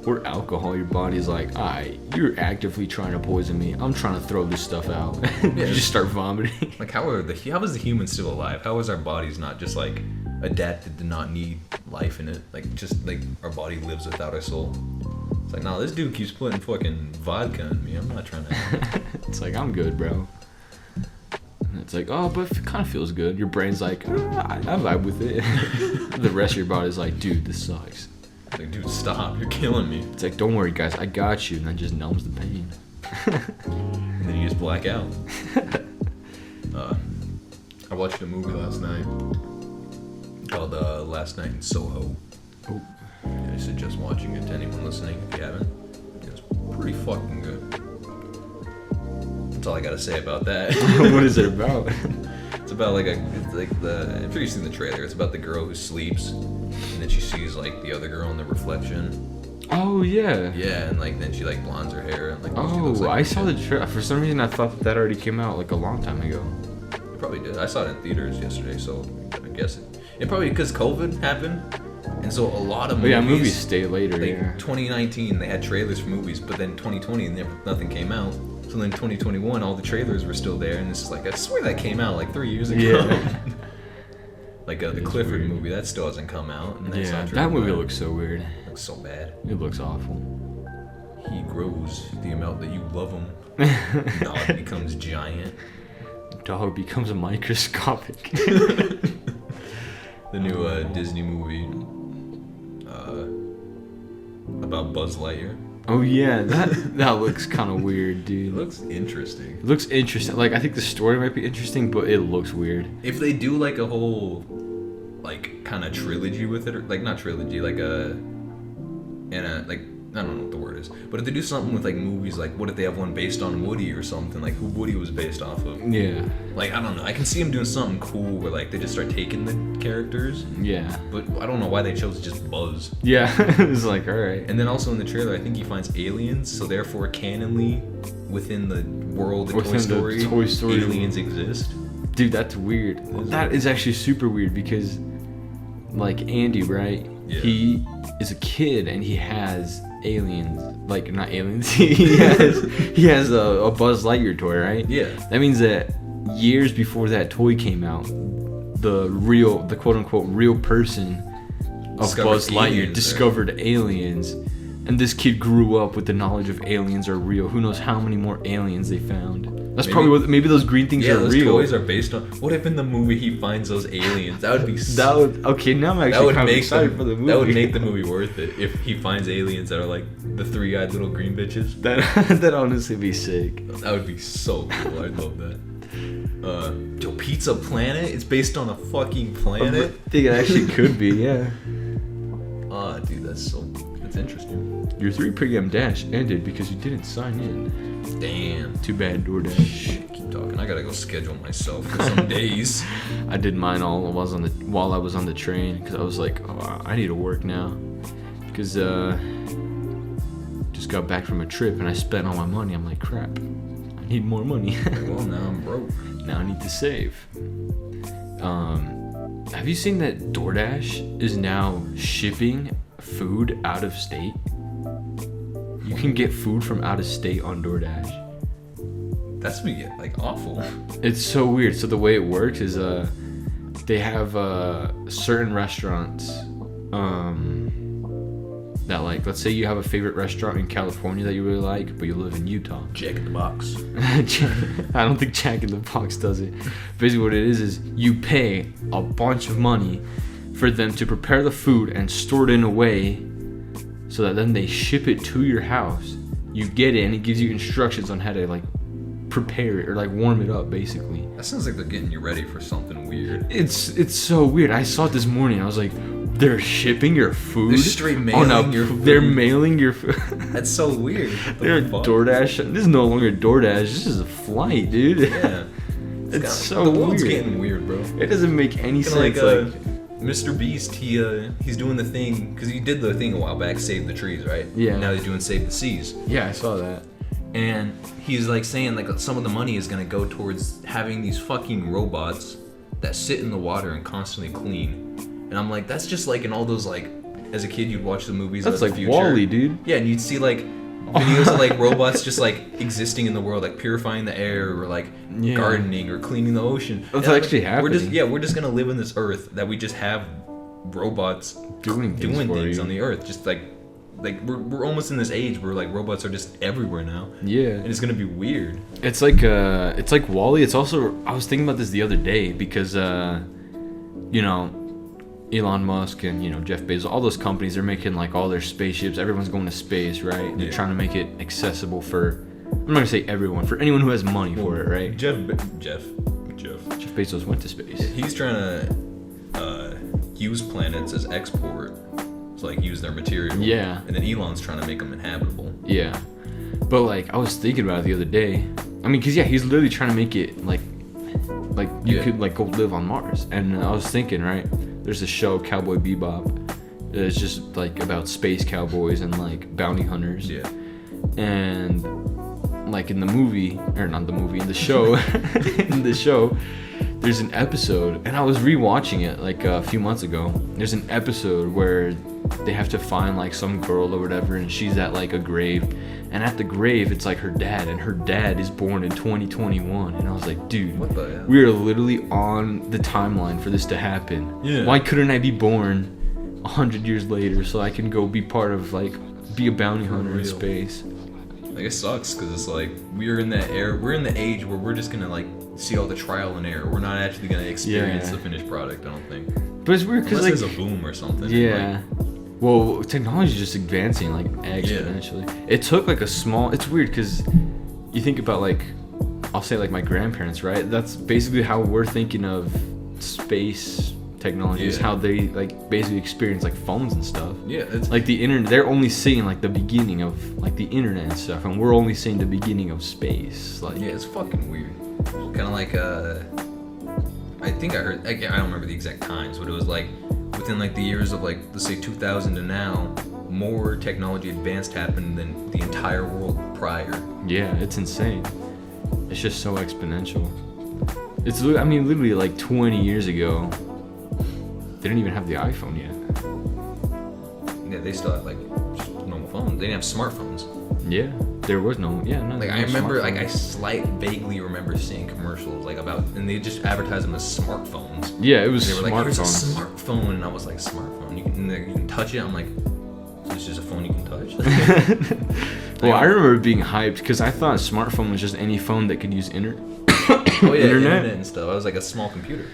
Or alcohol, your body's like, alright, you're actively trying to poison me. I'm trying to throw this stuff out. You just start vomiting. Like, how is the human still alive? How is our bodies not just like adapted to not need life in it? Like, just like our body lives without our soul. It's like, nah, this dude keeps putting fucking vodka in me. I'm not trying to. It's like, I'm good, bro. And it's like, oh, but it kind of feels good. Your brain's like, I vibe with it. The rest of your body's like, dude, this sucks. Like, dude, stop! You're killing me. It's like, don't worry, guys, I got you, and then just numbs the pain. And then you just black out. I watched a movie last night called Last Night in Soho. Oh. Yeah, I suggest watching it to anyone listening if you haven't. It's pretty fucking good. That's all I gotta say about that. What is it about? It's about I'm sure you've seen the trailer. It's about the girl who sleeps, and then she sees like the other girl in the reflection. Oh, yeah. Yeah, and like then she like blondes her hair and like. She looks Oh, like I saw the trailer. For some reason, I thought that already came out like a long time ago. It probably did. I saw it in theaters yesterday, so I guess it probably because COVID happened, and so a lot of movies stay later. Like Yeah. 2019, they had trailers for movies, but then 2020, nothing came out. So then 2021, all the trailers were still there, and it's just like I swear that came out like 3 years ago. Yeah. Like the Clifford movie, that still hasn't come out. And Yeah, that movie looks so weird. It looks so bad. It looks awful. He grows the amount that you love him. Dog becomes giant. Dog becomes microscopic. The new Disney movie about Buzz Lightyear. Oh yeah, that looks kind of weird, dude. It looks interesting. It looks interesting. Like I think the story might be interesting, but it looks weird. If they do like a whole, like kind of trilogy with it, or like not trilogy, like like I don't know what the word is, but if they do something with like movies, like what if they have one based on Woody or something, like who Woody was based off of? Yeah. Like I don't know, I can see them doing something cool where like they just start taking the characters. Yeah. But I don't know why they chose just Buzz. Yeah. It was like, all right. And then also in the trailer, I think he finds aliens, so therefore canonly within the world of Toy Story, aliens exist. Dude, that's weird. That is actually super weird because, like Andy, right? Yeah. He is a kid and he has aliens. Like not aliens. he has a Buzz Lightyear toy, right? Yeah. That means that years before that toy came out, the quote unquote real person of Buzz Lightyear discovered aliens, and this kid grew up with the knowledge of aliens are real. Who knows how many more aliens they found? That's probably what. Maybe those green things are those real. Toys are based on. What if in the movie he finds those aliens? That would be. Okay. Now I'm actually kind of excited for the movie. That would make the movie worth it if he finds aliens that are like the three-eyed little green bitches. That honestly be sick. That would be so cool. I'd love that. Yo, Pizza Planet? It's based on a fucking planet? I think it actually could be, yeah. Dude, that's interesting. Your 3 p.m. dash ended because you didn't sign in. Damn. Too bad, DoorDash. Keep talking. I gotta go schedule myself for some days. I did mine while I was on the train because I was like, oh, I need to work now because just got back from a trip and I spent all my money. I'm like, crap, I need more money. Well, now I'm broke. Now I need to save. Have you seen that DoorDash is now shipping food out of state? You can get food from out of state on DoorDash. That's me like awful. It's so weird. So the way it works is they have certain restaurants that, like, let's say you have a favorite restaurant in California that you really like, but you live in Utah. Jack in the Box. I don't think Jack in the Box does it. Basically what it is you pay a bunch of money for them to prepare the food and store it in a way so that then they ship it to your house. You get it and it gives you instructions on how to like prepare it or like warm it up, basically. That sounds like they're getting you ready for something weird. It's so weird. I saw it this morning. I was like, They're shipping your food. They're straight mailing your food. They're mailing your food. That's so weird. They're DoorDash. This is no longer DoorDash. This is a flight, dude. Yeah. It's so the world's weird. getting weird, bro. It doesn't make any sense. Like Mr. Beast, he's doing the thing because he did the thing a while back, Save the Trees, right? Yeah. Now he's doing Save the Seas. Yeah, I saw that. And he's like saying like some of the money is gonna go towards having these fucking robots that sit in the water and constantly clean. And I'm like, that's just like in all those like, as a kid you'd watch the movies. That's of like the future. WALL-E, dude. Yeah, and you'd see like videos of like robots just like existing in the world, like purifying the air or like gardening or cleaning the ocean. That's actually happening. We're just gonna live in this earth that we just have robots doing things on the earth. Just like we're almost in this age where like robots are just everywhere now. Yeah. And it's gonna be weird. It's like WALL-E. It's also, I was thinking about this the other day because you know, Elon Musk and, you know, Jeff Bezos, all those companies, they're making like all their spaceships. Everyone's going to space, right? They're trying to make it accessible for, I'm not gonna say everyone, for anyone who has money for it, right? Jeff Bezos went to space. He's trying to use planets as export, to like use their material. Yeah. And then Elon's trying to make them inhabitable. Yeah. But like, I was thinking about it the other day. I mean, cause yeah, he's literally trying to make it like you could like go live on Mars. And I was thinking, right? There's a show, Cowboy Bebop. It's just like about space cowboys and like bounty hunters. Yeah. And like in the movie, or not the movie, in the show, there's an episode, and I was rewatching it like a few months ago. There's an episode where they have to find like some girl or whatever, and she's at like a grave, and at the grave it's like her dad, and her dad is born in 2021. And I was like, dude, what the hell? We are literally on the timeline for this to happen. Yeah. Why couldn't I be born 100 years later so I can go be part of like be a bounty hunter in space? Like, it sucks because it's like we're in the age where we're just gonna like see all the trial and error. We're not actually gonna experience the finished product, I don't think. But it's weird because like there's a boom or something. Yeah. Well, technology is just advancing like exponentially. Yeah. It took like a small. It's weird because you think about like, I'll say like my grandparents, right? That's basically how we're thinking of space technology. Is how they like basically experience like phones and stuff. Yeah. It's like the internet. They're only seeing like the beginning of like the internet and stuff, and we're only seeing the beginning of space. Like yeah, it's fucking weird. Kind of like I think I heard. I don't remember the exact times, but it was like within like the years of like let's say 2000 to now, more technology advanced happened than the entire world prior. Yeah, it's insane. It's just so exponential. It's I mean literally like 20 years ago, they didn't even have the iPhone yet. Yeah, they still had like just normal phones. They didn't have smartphones. Yeah, there was no. Yeah, no. Like I remember, like I vaguely remember seeing commercials like about, and they just advertised them as smartphones. Yeah, it was. They were smartphones. like, "Here's a smartphone," and I was like, "Smartphone? You can touch it?" I'm like, "This is just a phone you can touch." Well, I remember being hyped because I thought smartphone was just any phone that could use internet. Internet and stuff. I was like a small computer.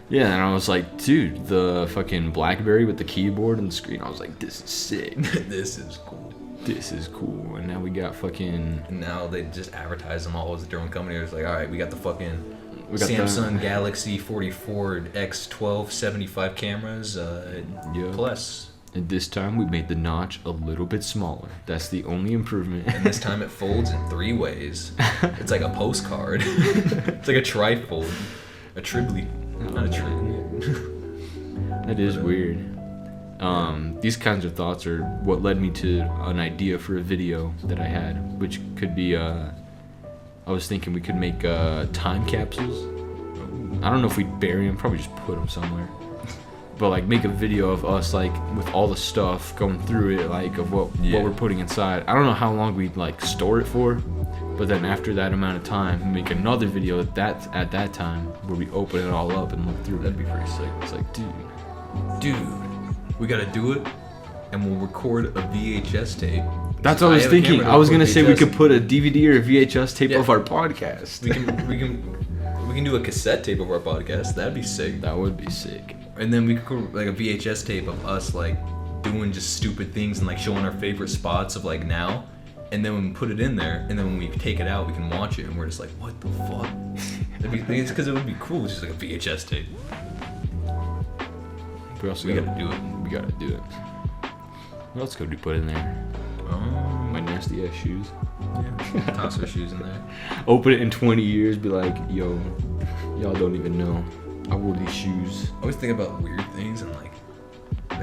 Yeah, and I was like, dude, the fucking BlackBerry with the keyboard and the screen. I was like, this is sick. This is cool. This is cool. And now we got fucking. And now they just advertise them all as their own company. It's like, all right, we got the fucking Samsung Galaxy 44 X12 75 cameras. Plus. And this time we made the notch a little bit smaller. That's the only improvement. And this time it folds in 3 ways. It's like a postcard. It's like a trifold. A tribly. Not a tribly. That is weird. These kinds of thoughts are what led me to an idea for a video that I had, which could be, I was thinking we could make time capsules. I don't know if we'd bury them, probably just put them somewhere. But like make a video of us like with all the stuff going through it, like of what we're putting inside. I don't know how long we'd like store it for, but then after that amount of time, make another video at that time where we open it all up and look through. That'd be pretty sick. It's like, dude, we gotta do it, and we'll record a VHS tape. That's what I was thinking. I was gonna say we could put a DVD or a VHS tape of our podcast. We can do a cassette tape of our podcast. That'd be sick. That would be sick. And then we could like a VHS tape of us like doing just stupid things and like showing our favorite spots of like now. And then when we put it in there, and then when we take it out, we can watch it, and we're just like, what the fuck? It's because it would be cool, just like a VHS tape. We also gotta do it. We gotta do it. What else could we put in there? My nasty ass shoes. Yeah. Toss our shoes in there. Open it in 20 years. Be like, yo, y'all don't even know. I wore these shoes. I always think about weird things and like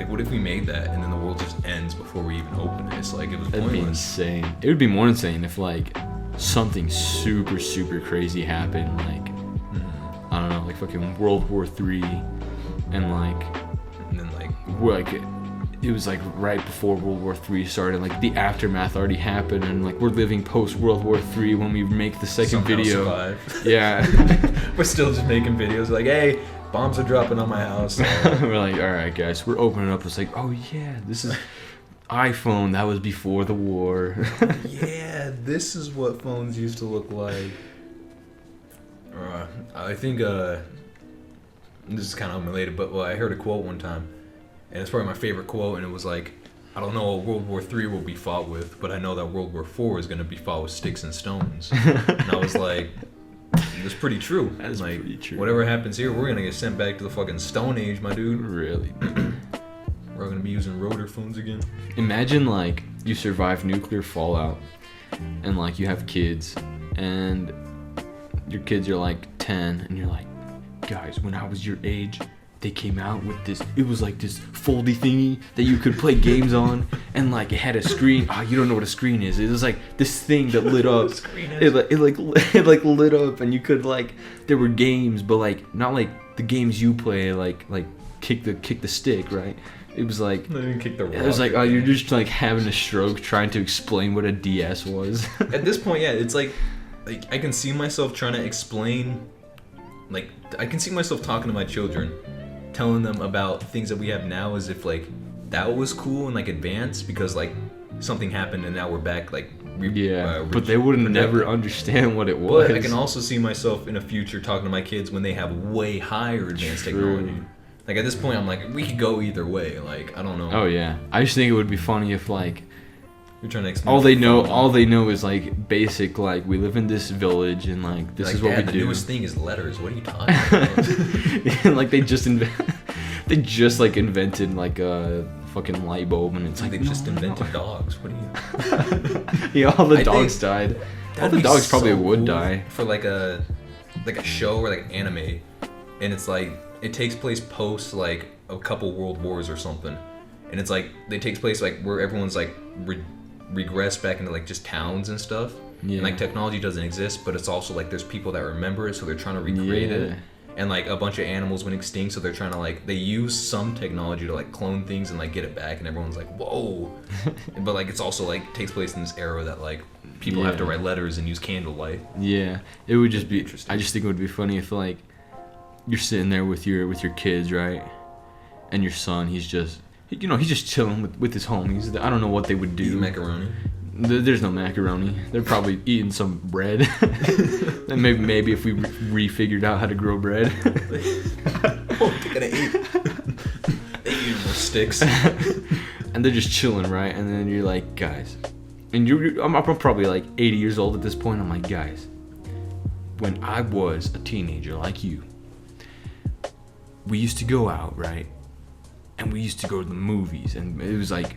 what if we made that and then the world just ends before we even open it? It's like it was That'd be pointless. insane. It would be more insane if like something super super crazy happened, like I don't know, like fucking World War III, and then it was like right before World War III started, like the aftermath already happened, and like we're living post World War III when we make the second somehow video. survive. Yeah. We're still just making videos like, hey, bombs are dropping on my house. We're like, all right, guys, we're opening up. It's like, oh yeah, this is iPhone. That was before the war. Yeah, this is what phones used to look like. I think this is kind of unrelated, but I heard a quote one time, and it's probably my favorite quote, and it was like, I don't know what World War III will be fought with, but I know that World War IV is going to be fought with sticks and stones. And I was like, that's pretty true. That is like, pretty true. Whatever happens here, we're going to get sent back to the fucking Stone Age, my dude. Really? We're going to be using rotor phones again. Imagine like you survive nuclear fallout, and like you have kids, and your kids are like 10, and you're like, guys, when I was your age, they came out with this, it was like this foldy thingy that you could play games on, and like it had a screen. Oh, you don't know what a screen is. It was like this thing that lit up. It lit up, and you could like, there were games, but like not like the games you play, like kick the stick, right? It was like, They didn't kick the it was like, oh, you're just like having a stroke trying to explain what a DS was. At this point, yeah, it's like I can see myself trying to explain, like I can see myself talking to my children, telling them about things that we have now as if like that was cool and like advanced because like something happened and now we're back like but they wouldn't never understand what it was. But I can also see myself in the future talking to my kids when they have way higher advanced technology. Like at this point, I'm like, we could go either way. Like I don't know. Oh yeah, I just think it would be funny if like you're trying to explain all they know is like basic, like we live in this village and like this is what we do. The newest thing is letters. What are you talking about? Like they just like invented like a fucking light bulb, and it's like they just invented dogs. What are you? Yeah, all the dogs died. All the dogs probably would cool die for like a show or like an anime, and it's like it takes place post like a couple world wars or something, and it's like it takes place like where everyone's like regressed back into like just towns and stuff. Yeah. And like technology doesn't exist, but it's also like there's people that remember it, so they're trying to recreate it. And like a bunch of animals went extinct, so they're trying to like they use some technology to like clone things and like get it back, and everyone's like, whoa. But like it's also like takes place in this era that like people have to write letters and use candlelight. Yeah, it would just be interesting. I just think it would be funny if like you're sitting there with your kids, right? And your son, he's just chilling with his homies. I don't know what they would do. Eat macaroni. There's no macaroni. They're probably eating some bread. And maybe if we refigured out how to grow bread. What they're gonna eat? They eat more sticks. And they're just chilling, right? And then you're like, guys, and I'm probably like 80 years old at this point. I'm like, guys, when I was a teenager like you, we used to go out, right? And we used to go to the movies, and it was like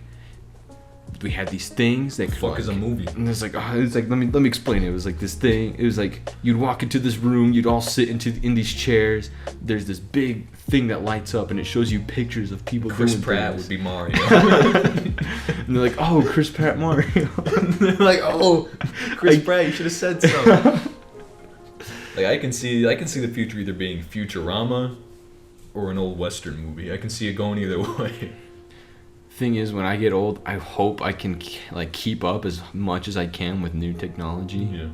we had these things that fuck is a movie? And it's like let me explain it. It was like this thing. It was like you'd walk into this room, you'd all sit in these chairs. There's this big thing that lights up, and it shows you pictures of people Chris doing Pratt things. would be Mario. And they're like, oh, Chris Pratt Mario. They're like, oh, Chris Pratt, you should have said so. Like I can see the future either being Futurama or an old Western movie. I can see it going either way. Thing is, when I get old, I hope I can like keep up as much as I can with new technology. Yeah.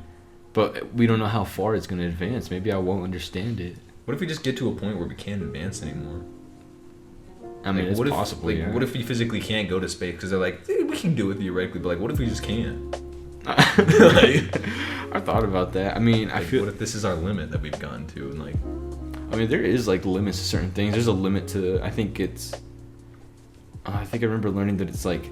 But we don't know how far it's gonna advance. Maybe I won't understand it. What if we just get to a point where we can't advance anymore? I mean, it's possible. Yeah. What if we physically can't go to space? Because they're like, we can do it theoretically, but like, what if we just can't? Like, I thought about that. I mean, like, I feel. What if this is our limit that we've gotten to, and like. I mean, there is like limits to certain things. There's a limit to. I think I remember learning that it's like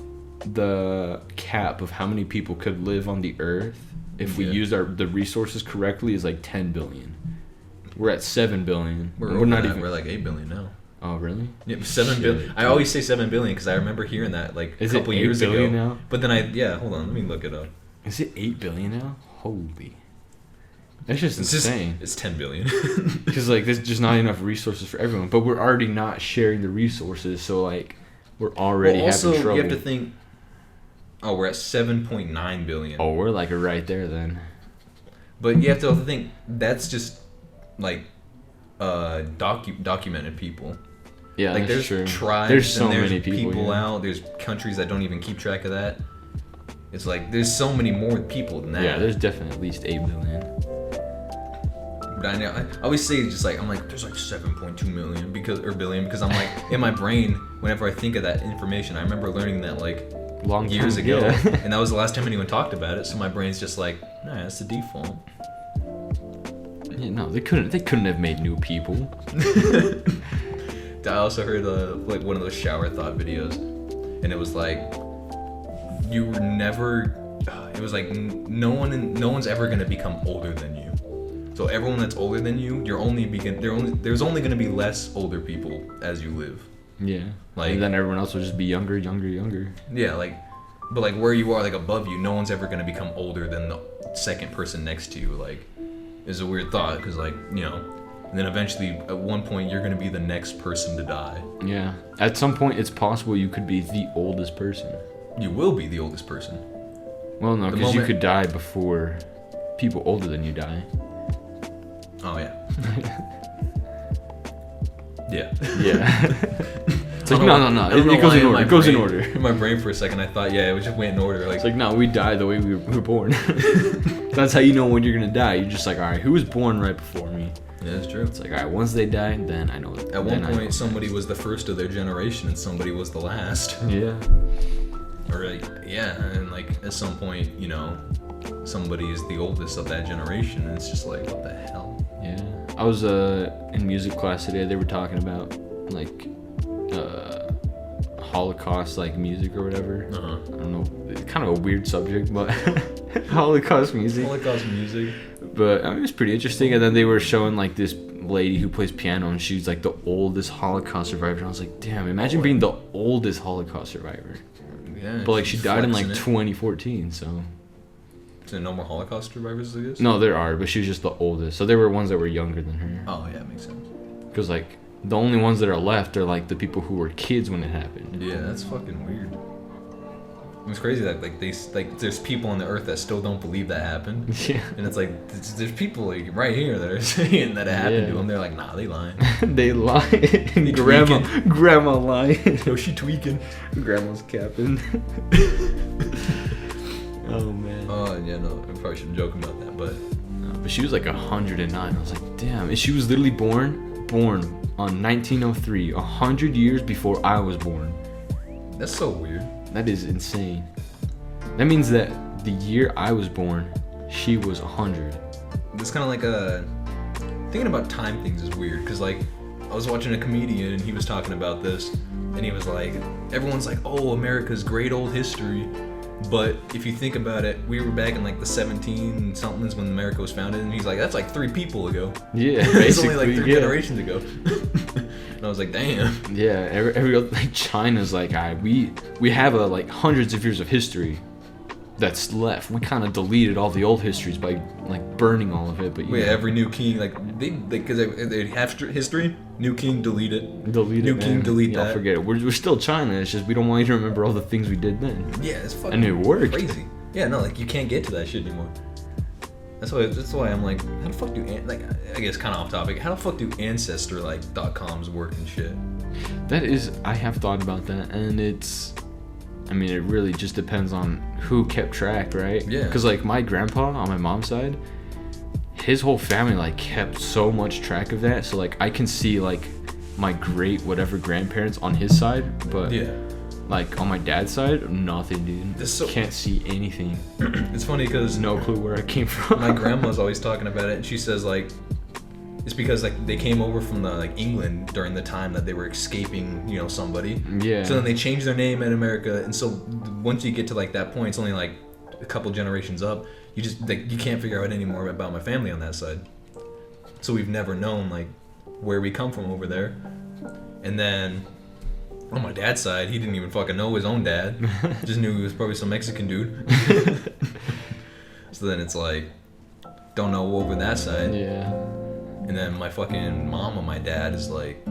the cap of how many people could live on the Earth if we use the resources correctly is like 10 billion. We're at 7 billion. We're not even. We're like 8 billion now. Oh, really? Yeah, 7 billion. I always say 7 billion because I remember hearing that like a couple years ago. Now? But then hold on, let me look it up. Is it 8 billion now? Holy. That's just insane. It's 10 billion. Because like there's just not enough resources for everyone. But we're already not sharing the resources, so like we're already having trouble. You have to think. Oh, we're at 7.9 billion. Oh, we're like right there then. But you have to also think that's just like documented people. Yeah, like that's there's true. tribes there's so and there's many people out. There's countries that don't even keep track of that. It's like there's so many more people than that. Yeah, there's definitely at least 8 billion. But I know I always say just like I'm like there's like 7.2 million billion because I'm like in my brain whenever I think of that information I remember learning that like long years time, ago yeah. and that was the last time anyone talked about it, so my brain's just like nah, that's the default. Yeah, no, they couldn't have made new people. I also heard like one of those shower thought videos, and it was like you were never. It was like no one's ever gonna become older than you. So everyone that's older than you, there's only gonna be less older people as you live. Yeah. Like and then everyone else will just be younger. Yeah, like, but like where you are, like above you, no one's ever gonna become older than the second person next to you. Like, is a weird thought because like and then eventually at one point you're gonna be the next person to die. Yeah. At some point, it's possible you could be the oldest person. You will be the oldest person. Well, no, because you could die before people older than you die. Oh yeah. Yeah. Yeah. It's like no. It goes in order. It goes in order. In my brain for a second, I thought, yeah, it just went in order. Like, it's like no, we die the way we were born. That's how you know when you're gonna die. You're just like, all right, who was born right before me? Yeah, that's true. It's like, all right, once they die, then I know. At one point, somebody was the first of their generation, and somebody was the last. Yeah. Or like, yeah, and like at some point, somebody is the oldest of that generation, and it's just like, what the hell? Yeah. I was in music class today. They were talking about like Holocaust like music or whatever. Uh-huh. I don't know. It's kind of a weird subject, but Holocaust music. Holocaust music. But I mean, it was pretty interesting. And then they were showing like this lady who plays piano, and she's like the oldest Holocaust survivor. And I was like, damn, imagine being the oldest Holocaust survivor. Yeah. But like she died in like 2014, so. So no more Holocaust survivors, I guess? No, there are, but she was just the oldest. So there were ones that were younger than her. Oh yeah, makes sense. Because like the only ones that are left are like the people who were kids when it happened. Yeah, that's fucking weird. It's crazy that there's people on the earth that still don't believe that happened. Yeah. And it's like there's people like right here that are saying that it happened to them. They're like, nah, they lying. They lying. Grandma lying. No, she tweaking. Grandma's capping. Oh man. Oh yeah, no, I probably shouldn't joke about that, but. No, but she was like 109. I was like, damn. And she was literally born on 1903, 100 years before I was born. That's so weird. That is insane. That means that the year I was born, she was 100. It's kind of like thinking about time things is weird, because like I was watching a comedian and he was talking about this, and he was like, everyone's like, oh, America's great old history, but if you think about it, we were back in like the 17 somethings when America was founded, and he's like, that's like 3 people ago. Yeah, it's only like 3 generations ago. And I was like, damn. Yeah, every other, like China's like, we have like hundreds of years of history that's left. We kind of deleted all the old histories by like burning all of it. But yeah, every new king, like because they have history. New king, delete it. New king, delete that. Forget it. We're still China. It's just we don't want you to remember all the things we did then. Yeah, it's fucking. And it worked. Crazy. Yeah, no, like you can't get to that shit anymore. That's why I'm like, how the fuck do I guess kind of off topic. How the fuck do ancestor like .coms work and shit? That is, I have thought about that, and it's, I mean, it really just depends on who kept track, right? Yeah. Because like my grandpa on my mom's side, his whole family like kept so much track of that. So like I can see like my great whatever grandparents on his side, but yeah. Like on my dad's side, nothing, dude. Can't see anything. It's funny because no clue where I came from. My grandma's always talking about it, and she says like it's because like they came over from like England during the time that they were escaping, somebody. Yeah. So then they changed their name in America, and so once you get to like that point, it's only like a couple generations up. You just you can't figure out any more about my family on that side. So we've never known like where we come from over there. And then on my dad's side, he didn't even fucking know his own dad. Just knew he was probably some Mexican dude. So then it's like, don't know over that side. Yeah. And then my fucking mom on my dad is like,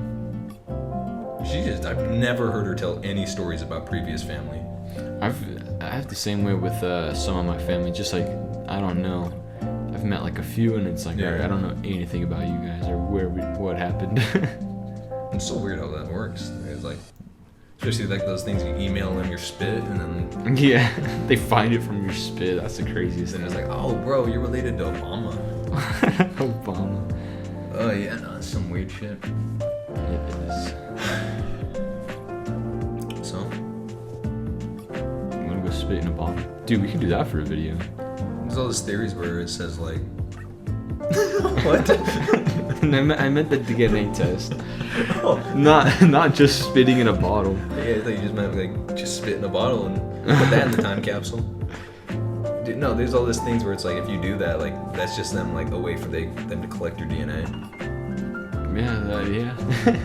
I've never heard her tell any stories about previous family. I have the same way with some of my family. Just like, I don't know. I've met like a few, and it's like, Yeah. all right, I don't know anything about you guys or what happened. It's so weird how that works. It's like, especially like those things you email them your spit, and then Yeah, they find it from your spit. That's the craziest then thing. it's like, oh, bro, you're related to Obama. Obama. Oh yeah, no, it's some weird shit. It is. So, I'm gonna go spit in a bottle. Dude, we can do that for a video. there's all these theories where it says like, what? I meant the DNA test. Oh. Not just spitting in a bottle. Yeah, I thought you just meant like just spit in a bottle and put that in the time capsule. Dude, no, there's all these things where it's like if you do that, like that's just them like a way for them to collect your DNA. Yeah.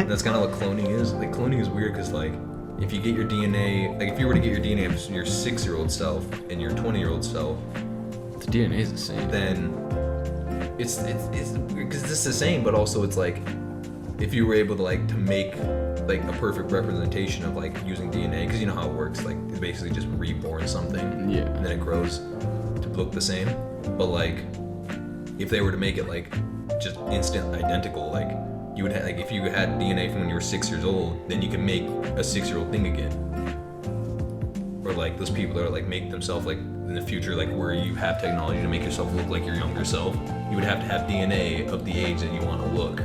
That's kind of what cloning is. Like cloning is weird because like if you get your DNA, like if you were to get your DNA of your 6-year-old self and your 20-year-old self, The DNA is the same. then it's because it's the same, but also it's like if you were able to like to make like a perfect representation of like using DNA, because you know how it works, like it's basically just reborn something, Yeah. and then it grows to look the same. But like if they were to make it like just instant identical, like you would have, like if you had DNA from when you were 6 years old, then you can make a 6-year-old thing again. Or like those people that are like make themselves like in the future, like where you have technology to make yourself look like your younger self, you would have to have DNA of the age that you want to look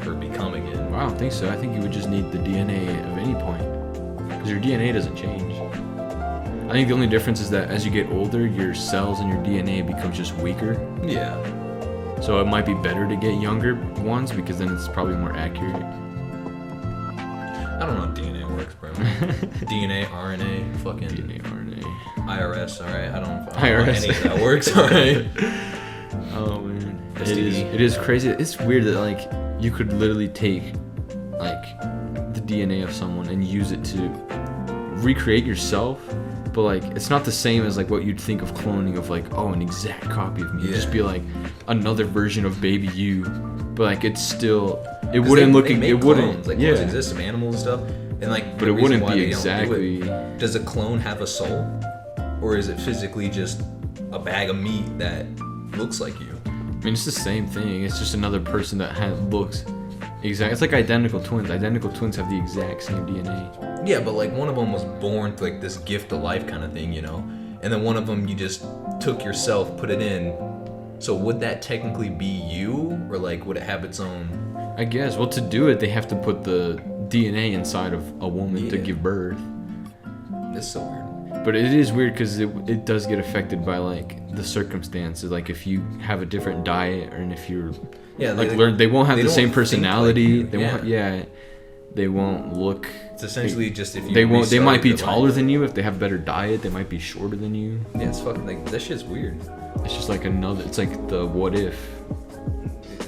or become again. Wow, I don't think so. I think you would just need the DNA of any point. Because your DNA doesn't change. I think the only difference is that as you get older, your cells and your DNA becomes just weaker. Yeah. So it might be better to get younger ones because then it's probably more accurate. I don't know how DNA works, bro. DNA, RNA, fucking DNA, RNA. IRS, alright. I don't know how IRS. any of that works, alright. Oh man. STD. It is crazy. It's weird that like you could literally take like the DNA of someone and use it to recreate yourself, but like it's not the same as like what you'd think of cloning of like, oh, an exact copy of me. It'd just be like another version of baby you, but like it's still it wouldn't look they make it wouldn't clones, like yeah. clones exist of animals and stuff, and like But the it reason wouldn't why be they don't do exactly. it, does a clone have a soul, or is it physically just a bag of meat that looks like you? I mean, it's the same thing. It's just another person that looks exact. It's like identical twins. Identical twins have the exact same DNA. Yeah, but like one of them was born with like this gift of life kind of thing, you know, and then one of them you just took yourself, put it in. So would that technically be you, or like would it have its own? I guess. Well, to do it, they have to put the DNA inside of a woman to Yeah. give birth. It's so weird. But it is weird because it does get affected by like the circumstances. Like if you have a different diet, and if you're Yeah, like they won't have they the don't same think personality. like you, They won't. Yeah, they won't look. It's essentially just if you. They won't. They might be restart the taller life. than you if they have better diet. They might be shorter than you. Yeah, it's fucking like that shit's weird. It's just like another. It's like the what if.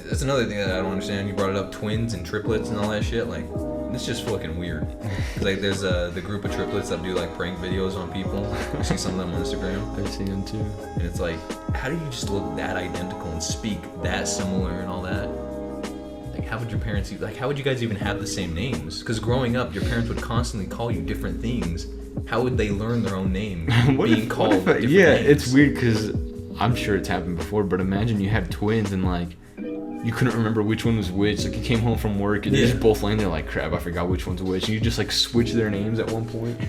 That's another thing that I don't understand. You brought it up, twins and triplets and all that shit. Like, it's just fucking weird. 'Cause, like, there's the group of triplets that do like prank videos on people. You see some of them on Instagram, I've seen them too. and it's like, how do you just look that identical and speak that similar and all that? Like, how would your parents? Like, how would you guys even have the same names? Because growing up, your parents would constantly call you different things. How would they learn their own name? Being called different yeah, names? it's weird because I'm sure it's happened before. But imagine you had twins and like. You couldn't remember which one was which. Like you came home from work and you're just both laying there like, crap, I forgot which one's which. And you just like switch their names at one point.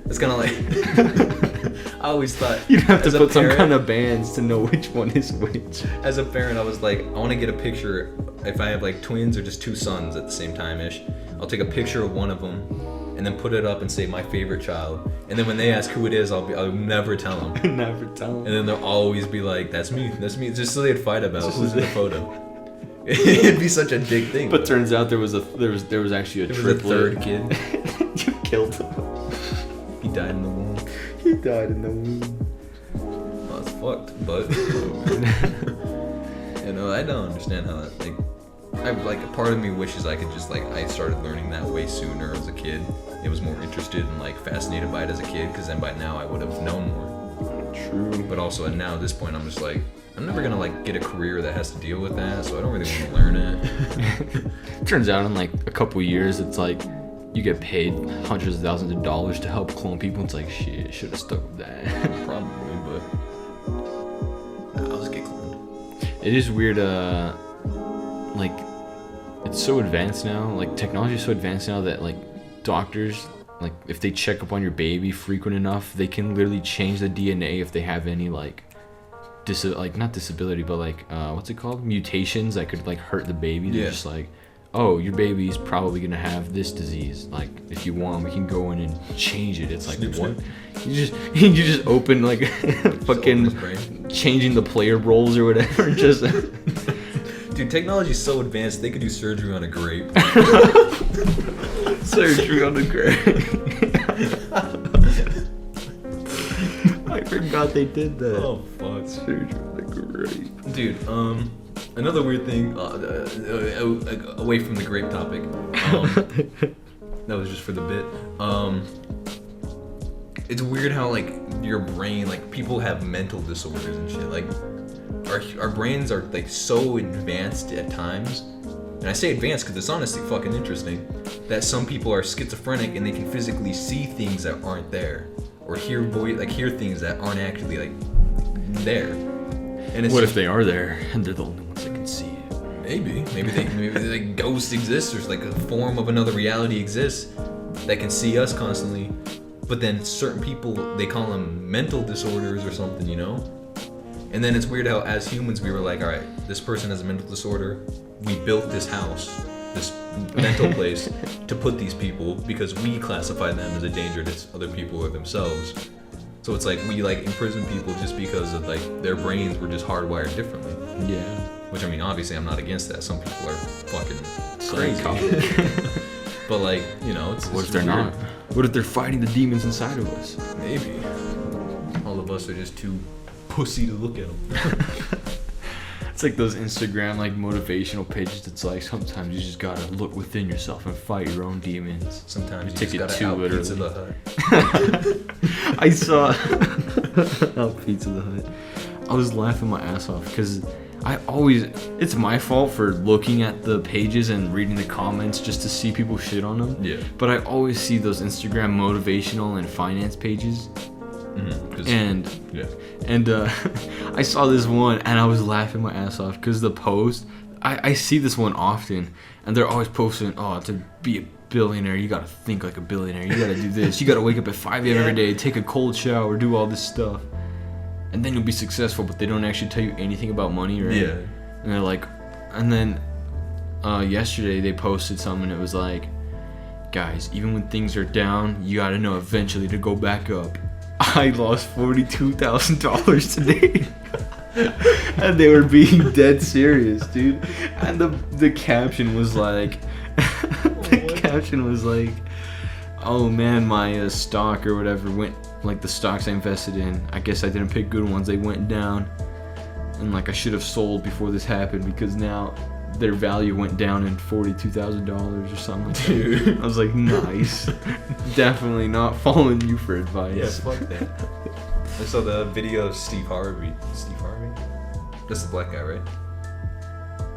It's kind of like I always thought You'd have to as a put some parent- kind of bands to know which one is which. As a parent, I was like, I want to get a picture. If I have like twins or just two sons at the same time ish, I'll take a picture of one of them and then put it up and say my favorite child. And then when they ask who it is, I'll never tell them. Never tell them. And then they'll always be like, that's me, just so they'd fight about who's in the photo. It'd be such a big thing. But turns out there was actually a there was a triplet. third kid. You killed him. He died in the womb. He died in the womb. Well, that's fucked, but you know, I don't understand how that, like, like a part of me wishes I could just like I started learning that way sooner as a kid. It was more interested and like fascinated by it as a kid, because then by now I would have known more. True. But also now at this point I'm just like, I'm never gonna like get a career that has to deal with that, so I don't really want to learn it. Turns out in like a couple years, it's like you get paid hundreds of thousands of dollars to help clone people. It's like, shit, should have stuck with that. Probably, but I'll just get cloned. It is weird, like, it's so advanced now, like, technology is so advanced now that, like, doctors, like, if they check up on your baby frequent enough, they can literally change the DNA if they have any, like, not disability, but, like, what's it called? Mutations that could, like, hurt the baby. They're just like, oh, your baby's probably gonna have this disease. Like, if you want, we can go in and change it. It's like, what? You just open, like, fucking changing the player roles or whatever. Just dude, technology's so advanced they could do surgery on a grape. Surgery on a grape. I forgot they did that. Oh fuck. Surgery on a grape. Dude, another weird thing, away from the grape topic, that was just for the bit. It's weird how like your brain, like people have mental disorders and shit. Like our brains are like so advanced at times, and I say advanced because it's honestly fucking interesting that some people are schizophrenic and they can physically see things that aren't there, or hear things that aren't actually like there. And it's what if they are there and they're the only ones that can see it? Maybe like ghosts exist, or like a form of another reality exists that can see us constantly. But then certain people, they call them mental disorders or something, you know? And then it's weird how as humans we were like, all right, this person has a mental disorder. We built this house, this mental place to put these people because we classify them as a danger to other people or themselves. So it's like we like imprison people just because of like their brains were just hardwired differently. Yeah. Which I mean, obviously I'm not against that. Some people are fucking crazy. But like, you know, it's what if they're not? What if they're fighting the demons inside of us? Maybe. All of us are just too pussy to look at them. It's like those Instagram like motivational pages. It's like sometimes you just gotta look within yourself and fight your own demons. Sometimes you take just it gotta too out literally. Pizza the Hut. I saw out Pizza the Hut. I was laughing my ass off because it's my fault for looking at the pages and reading the comments just to see people shit on them. Yeah. But I always see those Instagram motivational and finance pages. And I saw this one and I was laughing my ass off because the post, I see this one often and they're always posting, oh, to be a billionaire you gotta think like a billionaire, you gotta do this, you gotta wake up at 5 a.m. every day, take a cold shower, do all this stuff, and then you'll be successful. But they don't actually tell you anything about money, right? Yeah. And they're like, and then yesterday they posted something and it was like, guys, even when things are down, you gotta know eventually to go back up. I lost $42,000 today. And they were being dead serious, dude. And the caption was like, oh man, my stock or whatever went, like the stocks I invested in, I guess I didn't pick good ones, they went down. And like I should have sold before this happened because now their value went down in $42,000 or something like that. Dude. I was like, nice. Definitely not following you for advice. Yeah, fuck that. I saw the video of Steve Harvey. Steve Harvey? That's the black guy, right?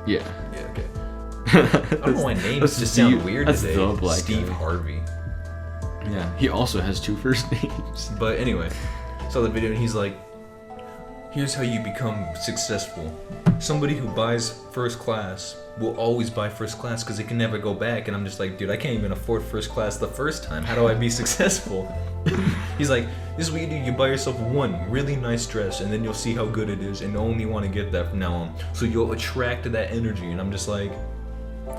Yeah. Yeah, okay. I don't know why names just sound weird that's today. The black Steve guy. Harvey. Yeah, he also has 2 first names. But anyway, saw the video and he's like, here's how you become successful. Somebody who buys first class will always buy first class because they can never go back. And I'm just like, dude, I can't even afford first class the first time. How do I be successful? He's like, this is what you do. You buy yourself one really nice dress and then you'll see how good it is and only want to get that from now on. So you'll attract that energy. And I'm just like,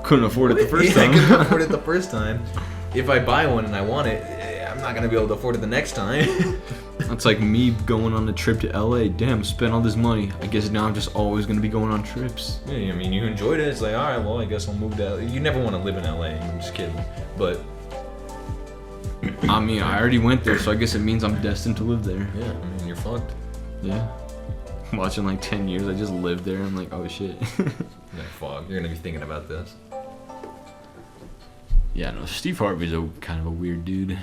couldn't afford it the first time. I couldn't afford it the first time. If I buy one and I want it, I'm not going to be able to afford it the next time. That's like me going on a trip to LA. Damn, spent all this money. I guess now I'm just always going to be going on trips. Yeah, I mean, you enjoyed it. It's like, all right, well, I guess I'll move to LA. You never want to live in LA. I'm just kidding. But I mean, I already went there, so I guess it means I'm destined to live there. yeah, I mean, you're fucked. Yeah. watching like 10 years. I just lived there. I'm like, oh shit. Like, fuck, you're gonna be thinking about this. Yeah, no, Steve Harvey's a kind of a weird dude.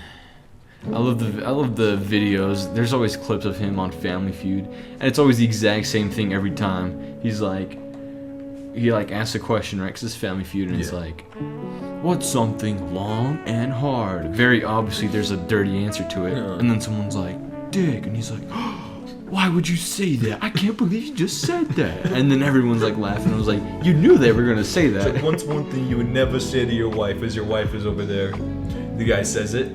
I love the videos. There's always clips of him on Family Feud, and it's always the exact same thing every time. He asks a question, right? 'Cause it's Family Feud, and it's like, what's something long and hard? Very obviously, there's a dirty answer to it, and then someone's like, dick, and he's like, why would you say that? I can't believe you just said that. And then everyone's like laughing. I was like, you knew they were gonna say that. It's like, what's one thing you would never say to your wife as your wife is over there? The guy says it.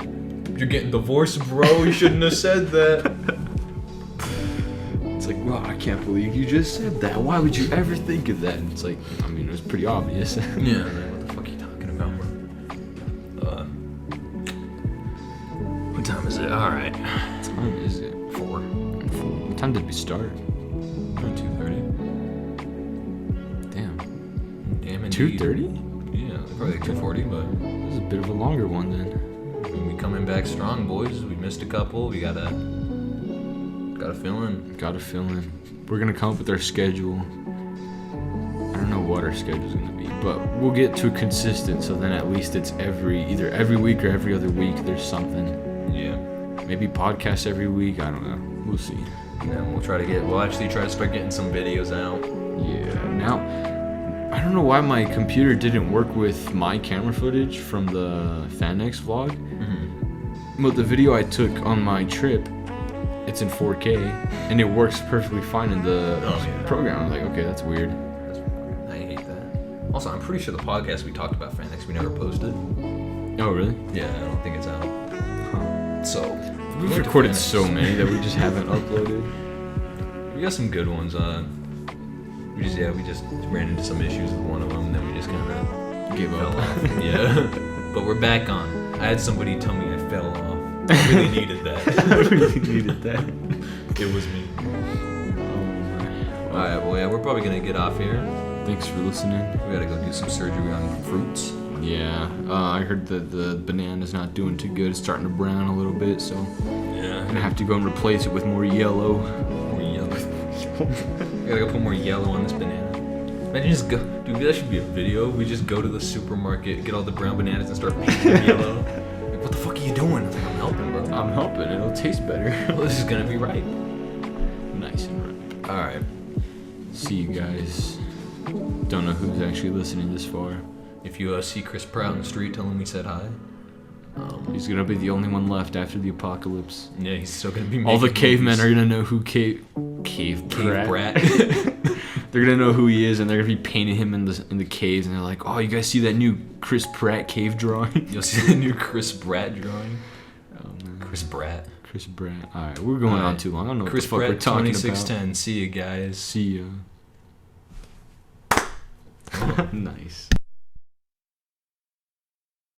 You're getting divorced, bro. You shouldn't have said that. It's like, wow, I can't believe you just said that. Why would you ever think of that? And it's like, I mean, it was pretty obvious. Yeah, man, what the fuck are you talking about, bro? What time is it? All right. What time is it? 4. What time did we start? 2:30. Damn. Damn indeed. 2:30? Yeah, probably like 2:40, but This is a bit of a longer one then. I mean, we coming back strong, boys. We missed a couple. We gotta fill in. Gotta fill in. We're gonna come up with our schedule. I don't know what our schedule's gonna be, but we'll get to consistent. So then at least it's either every week or every other week. There's something. Yeah. Maybe podcast every week. I don't know. We'll see. And then we'll actually try to start getting some videos out. Yeah. Now, I don't know why my computer didn't work with my camera footage from the FanX vlog. But the video I took on my trip, it's in 4K, and it works perfectly fine in the program. I'm like, okay, that's weird. I hate that. Also, I'm pretty sure the podcast we talked about FanX we never posted. Oh, really? Yeah, I don't think it's out. Huh. So We've recorded so many that we just haven't uploaded. We got some good ones. We just ran into some issues with one of them, and then we just kind of Gave up. Yeah, but we're back on. I had somebody tell me I fell off. I really needed that. I really needed that. It was me. All right, well, yeah, we're probably gonna get off here. Thanks for listening. We gotta go do some surgery on fruits. Yeah, I heard that the banana's not doing too good. It's starting to brown a little bit, so Yeah. I'm gonna have to go and replace it with more yellow. More yellow. I gotta go put more yellow on this banana. Imagine just go, dude. That should be a video. We just go to the supermarket, get all the brown bananas, and start painting them yellow. Like, what the fuck are you doing? I'm like, I'm helping, bro. I'm helping. It'll taste better. Well, this is gonna be right. Nice and right. All right. See you guys. Don't know who's actually listening this far. If you see Chris Pratt on the street, tell him we said hi. He's gonna be the only one left after the apocalypse. Yeah, he's still gonna be. All the making cavemen movies. are gonna know who Cave Pratt. They're gonna know who he is, and they're gonna be painting him in the caves, and they're like, "Oh, you guys see that new Chris Pratt cave drawing?" You'll see the new Chris Pratt drawing. Oh man, Chris Pratt. Chris Pratt. All right, we're going on too long. I don't know Chris what the fuck Pratt, we're talking about. 2610. See you guys. See ya. Nice.